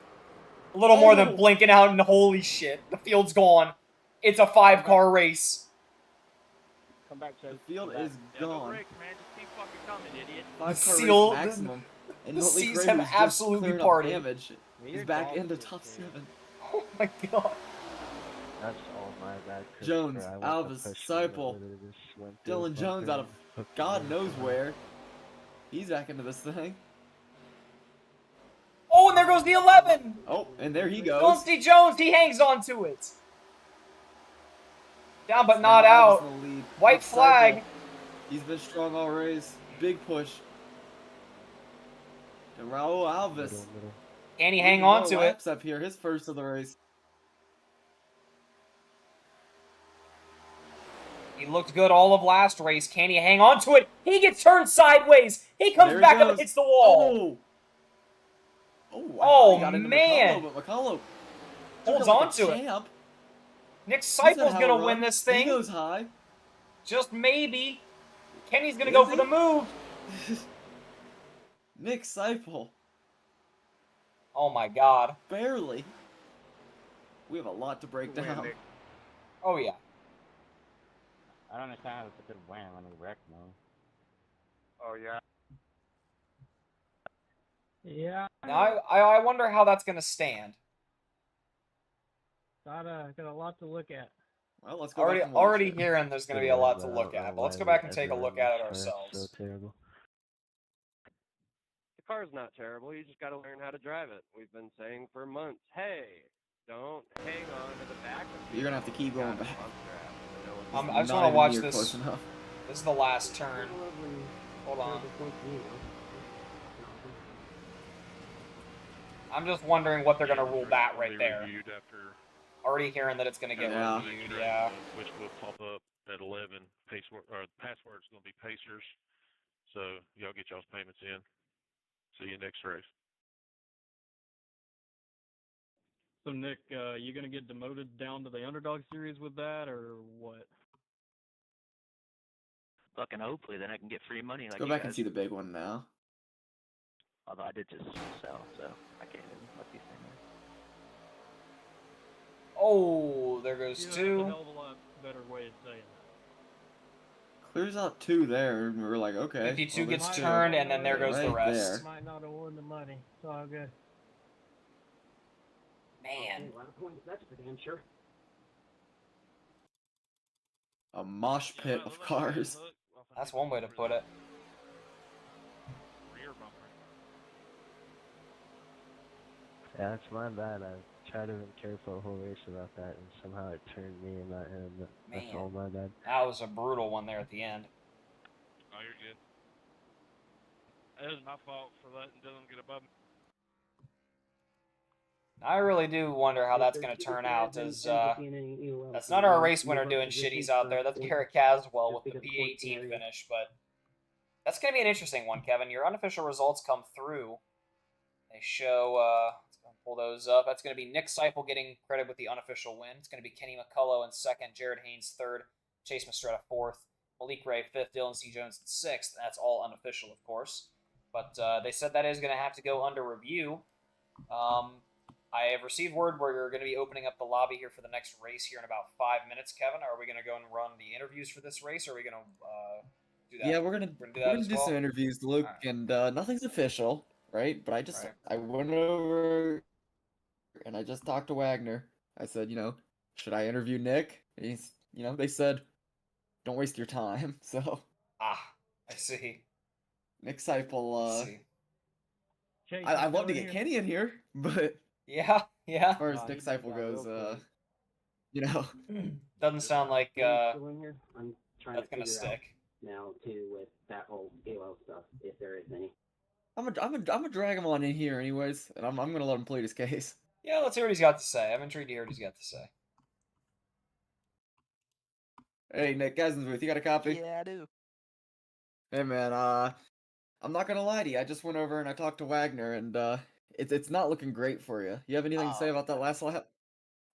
A little more than blinking out, and holy shit. The field's gone. It's a 5-car race. Come back, Chad. The field is gone. Break, man. Just keep fucking coming, idiot. 5-car seal- race maximum. And the Motley C's Gray, have who's just absolutely cleared up parted. damage, is back into top 7. Oh, my God. That's awful. My bad, Jones, Christopher. I went to Alvis, push him, but Seipel, literally just went through a Dylan Jones fucker out of and hooked him God in knows somehow. where. He's back into this thing. Oh, and there goes the 11. Oh, and there he goes. Felicity Jones, he hangs on to it. Down but It's not now Alvis out. in the lead. White Up flag. Seipel. He's been strong all race. Big push. And Raul Alvis. Middle. Can he hang leading on more to it? laps up here, his first of the race. He looked good all of last race. Can he hang on to it? He gets turned sideways. He comes back up and hits the wall. I thought he got into man. McCullough, but McCullough Holds like on to it. champ. Nick He's had Seipel's hell going of to a win run. this thing. He goes high. Just maybe. Kenny's going to Is go for he? the move. Nick Seipel. Oh my God. Barely. We have a lot to break down. Oh yeah. I don't understand how it's a good win when he wrecked me. Oh, yeah. Yeah. Now I wonder how that's going to stand. Got a lot to look at. Well, let's go Already hearing there's going to be a lot to look at, but let's go back and take a look at it So ourselves. terrible. The car's not terrible. You just got to learn how to drive it. We've been saying for months, hey, don't hang on to the back of You're gonna have to keep going back. I just want to watch this. This is the last turn. Hold on. I'm just wondering what they're going to rule that right there. Already hearing that it's going to get reviewed, yeah. Which will pop up at 11. Password's going to be Pacers. So y'all get y'all's payments in. See you next race. So Nick, you gonna get demoted down to the underdog series with that, or what? Fucking hopefully, then I can get free money. Let's Like go you back guys. and see the big one now. Although I did just sell, so I can't even let these things. Oh, there goes That's two. a hell of a lot better way of saying that. Clears out 2 there, and we're like, okay. 52 well, gets there's turned, 2 and then there goes the right rest. there. Might not have won the money. It's all good. Man. A lot of points, that's for damn sure. A mosh pit of cars. That's one way to put it. Yeah, that's my bad. I tried to be careful the whole race about that, and somehow it turned me and not him. But that's all my bad. That was a brutal one there at the end. Oh, you're good. It was my fault for letting Dylan get above me. I really do wonder how that's going to turn out, as that's not our race winner doing shitties out there. That's Garrett Caswell with the P18 finish, but that's going to be an interesting one, Kevin. Your unofficial results come through. They show, let's go pull those up. That's going to be Nick Seipel getting credit with the unofficial win. It's going to be Kenny McCullough in second, Jared Haynes third, Chase Mastretta fourth, Malik Ray fifth, Dylan C. Jones in sixth. That's all unofficial, of course. But they said that is going to have to go under review. I have received word where you're going to be opening up the lobby here for the next race here in about 5 minutes, Kevin. Are we going to go and run the interviews for this race, or are we going to do that? Yeah, we're gonna do some interviews, Luke, and nothing's official, right? But I went over and I just talked to Wagner. I said, should I interview Nick? And he's, they said, don't waste your time. So I see. Nick Seipel. Chase, I'd love to get Kenny in here, but yeah. As far as Nick Seipel goes, doesn't sound like Still in here? I'm trying that's to gonna figure out stick. now too with that whole AOL stuff, if there is any. I'm gonna drag him on in here anyways, and I'm gonna let him plead his case. Yeah, let's hear what he's got to say. I'm intrigued to hear what he's got to say. Hey, Nick, guys in the booth, you got a copy? Yeah, I do. Hey, man, I'm not gonna lie to you. I just went over and I talked to Wagner, and it's not looking great for you. You have anything to say about that last lap?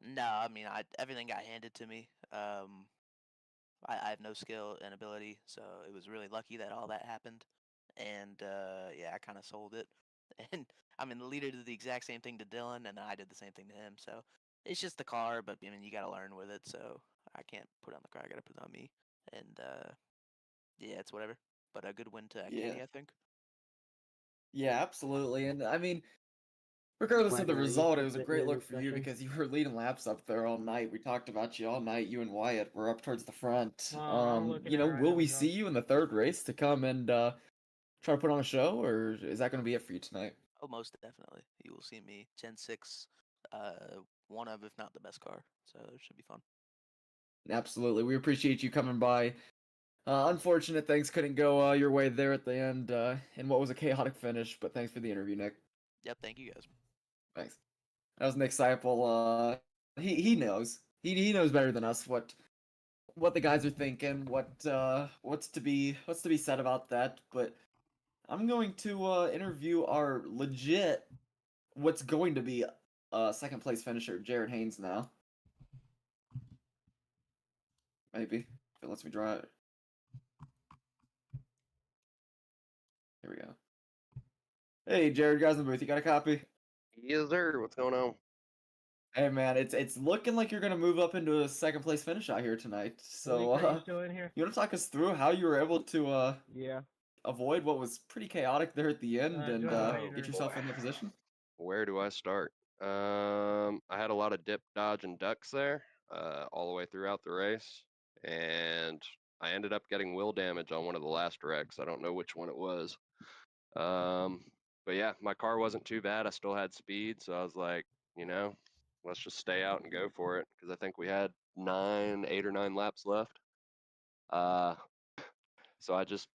No, I mean, everything got handed to me. I have no skill and ability, so it was really lucky that all that happened. And yeah, I kind of sold it. And I mean, the leader did the exact same thing to Dylan, and I did the same thing to him. So it's just the car, but I mean, you got to learn with it. So I can't put it on the car. I got to put it on me. And yeah, it's whatever. But a good win to Kenny, I think. Yeah, absolutely. And I mean, Regardless of the Finally, result, it was a the great early look for you seconds. because you were leading laps up there all night. We talked about you all night. You and Wyatt were up towards the front. I'm looking You at know, it right will now, we John. see you in the third race to come and try to put on a show, or is that going to be it for you tonight? Oh, most definitely. You will see me Gen 6, one of, if not the best car. So it should be fun. Absolutely. We appreciate you coming by. Unfortunate things couldn't go your way there at the end in what was a chaotic finish, but thanks for the interview, Nick. Yep, thank you guys. Thanks. That was Nick Seipel. He knows. He knows better than us what the guys are thinking, what's to be said about that. But I'm going to interview our legit what's going to be second place finisher, Jared Haynes now. Maybe. If it lets me draw it. Here we go. Hey Jared, guys in the booth, you got a copy? Yes, sir. What's going on? Hey man, it's looking like you're gonna move up into a second place finish out here tonight. So Malik, are you still in here? you wanna talk us through how you were able to Yeah. avoid what was pretty chaotic there at the end and John, how you get doing? yourself in the position? Where do I start? I had a lot of dip, dodge, and ducks there, all the way throughout the race, and I ended up getting wheel damage on one of the last wrecks. I don't know which one it was. Um, but yeah, my car wasn't too bad. I still had speed, so I was like, you know, let's just stay out and go for it because I think we had 8 or 9 laps left. Uh, so I just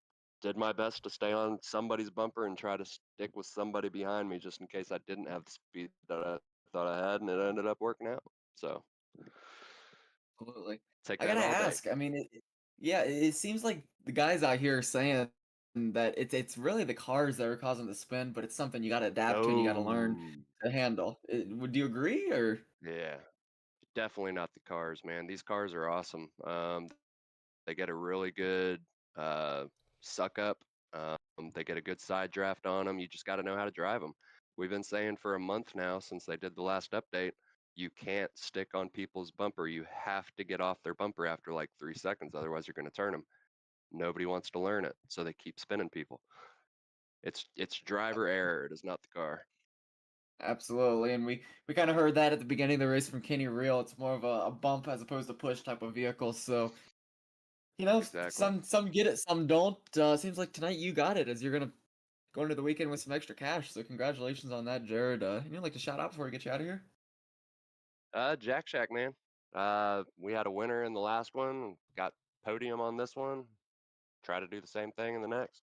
did my best to stay on somebody's bumper and try to stick with somebody behind me just in case I didn't have the speed that I thought I had, and it ended up working out. So Absolutely. take I that gotta all day. ask. I mean, yeah, it seems like the guys out here are saying that it's really the cars that are causing the spin, but it's something you gotta adapt to and you gotta learn No. to handle. Would you agree or? Yeah, definitely not the cars, man. These cars are awesome. They get a really good uh, suck up. They get a good side draft on them. You just got to know how to drive them. We've been saying for a month now since they did the last update, you can't stick on people's bumper. You have to get off their bumper after like 3 seconds, otherwise you're going to turn them. Nobody wants to learn it, so they keep spinning people. It's driver error. It is not the car. Absolutely, and we kind of heard that at the beginning of the race from Kenny Real. It's more of a bump as opposed to push type of vehicle. So you know, Exactly. some get it, some don't. Seems like tonight you got it, as you're gonna go into the weekend with some extra cash. So congratulations on that, Jared. You'd like to shout out before we get you out of here? Jack Shack, man. We had a winner in the last one. Got podium on this one. Try to do the same thing in the next.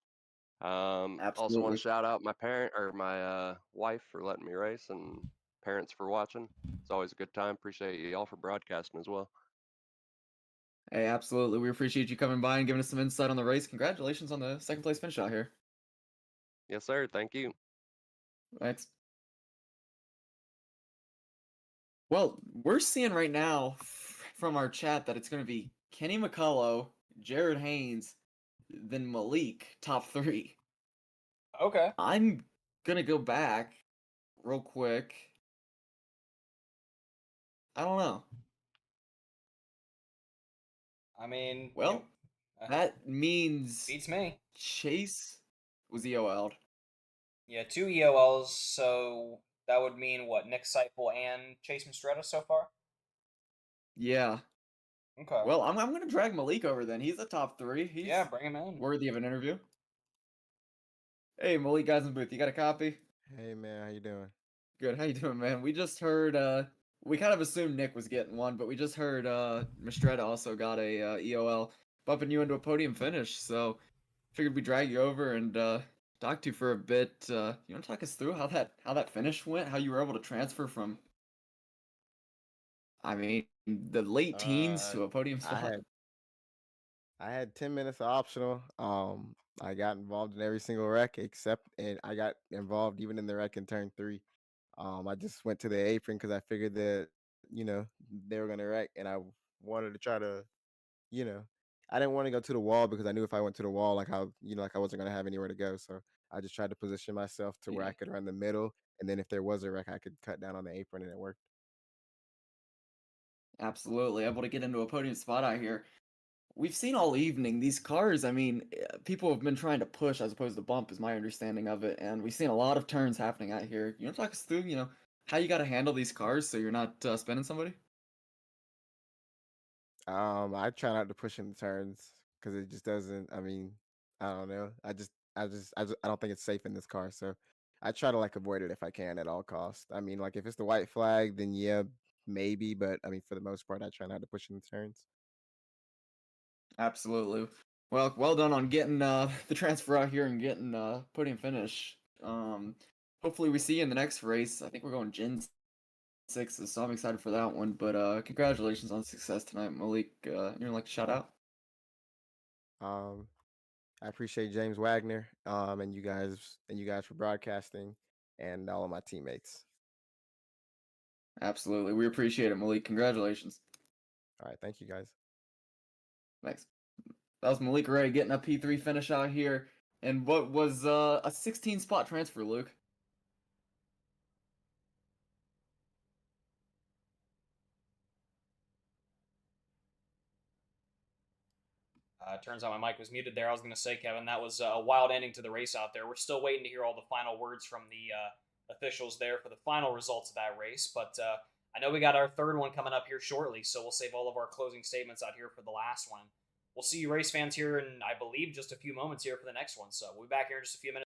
Also want Absolutely. to shout out my parent or my wife for letting me race, and parents for watching. It's always a good time. Appreciate you all for broadcasting as well. Hey, absolutely. We appreciate you coming by and giving us some insight on the race. Congratulations on the second place finish out here. Yes, sir. Thank you. Thanks. Well, we're seeing right now from our chat that it's going to be Kenny McCullough, Jared Haynes, then Malik, top 3. Okay. I'm going to go back real quick. I don't know. I mean, Well, that means beats me. Chase was EOL'd. Yeah, 2 EOLs, so that would mean what, Nick Seipel and Chase Mistretta so far? Yeah. Okay. Well, I'm going to drag Malik over then. He's the top 3. He's Yeah, bring him in. worthy of an interview. Hey, Malik, guys in the booth, you got a copy? Hey man, how you doing? Good. How you doing, man? We just heard we kind of assumed Nick was getting one, but we just heard Mistretta also got a EOL, bumping you into a podium finish. So figured we'd drag you over and talk to you for a bit. You want to talk us through how that finish went? How you were able to transfer from, I mean, the late teens to a podium spot? I had 10 minutes of optional. I got involved in every single wreck and I got involved even in the wreck in turn 3. I just went to the apron because I figured that, they were gonna wreck, and I wanted to try to, you know, I didn't want to go to the wall because I knew if I went to the wall, like I wasn't gonna have anywhere to go. So I just tried to position myself to where Yeah. I could run the middle, and then if there was a wreck, I could cut down on the apron, and it worked. Absolutely, able to get into a podium spot out here. we've seen all evening these cars. I mean, people have been trying to push as opposed to bump, is my understanding of it, and we've seen a lot of turns happening out here. You want to talk us through, how you got to handle these cars so you're not spinning somebody? I try not to push in the turns because it just doesn't. I mean, I don't know. I don't think it's safe in this car. So I try to like avoid it if I can at all costs. I mean, like if it's the white flag, then yeah, maybe. But I mean, for the most part, I try not to push in the turns. Absolutely. Well done on getting the transfer out here and getting podium finish. Hopefully we see you in the next race. I think we're going Gen 6s, so I'm excited for that one. But congratulations on success tonight, Malik. You're like shout out. I appreciate James Wagner, and you guys for broadcasting, and all of my teammates. Absolutely, we appreciate it, Malik. Congratulations. All right, thank you guys. Thanks. That was Malik Ray getting a P3 finish out here, and what was a 16 spot transfer, Luke. Turns out my mic was muted there. I was going to say, Kevin, that was a wild ending to the race out there. We're still waiting to hear all the final words from the officials there for the final results of that race. But I know we got our third one coming up here shortly, so we'll save all of our closing statements out here for the last one. We'll see you race fans here in, I believe, just a few moments here for the next one. So we'll be back here in just a few minutes.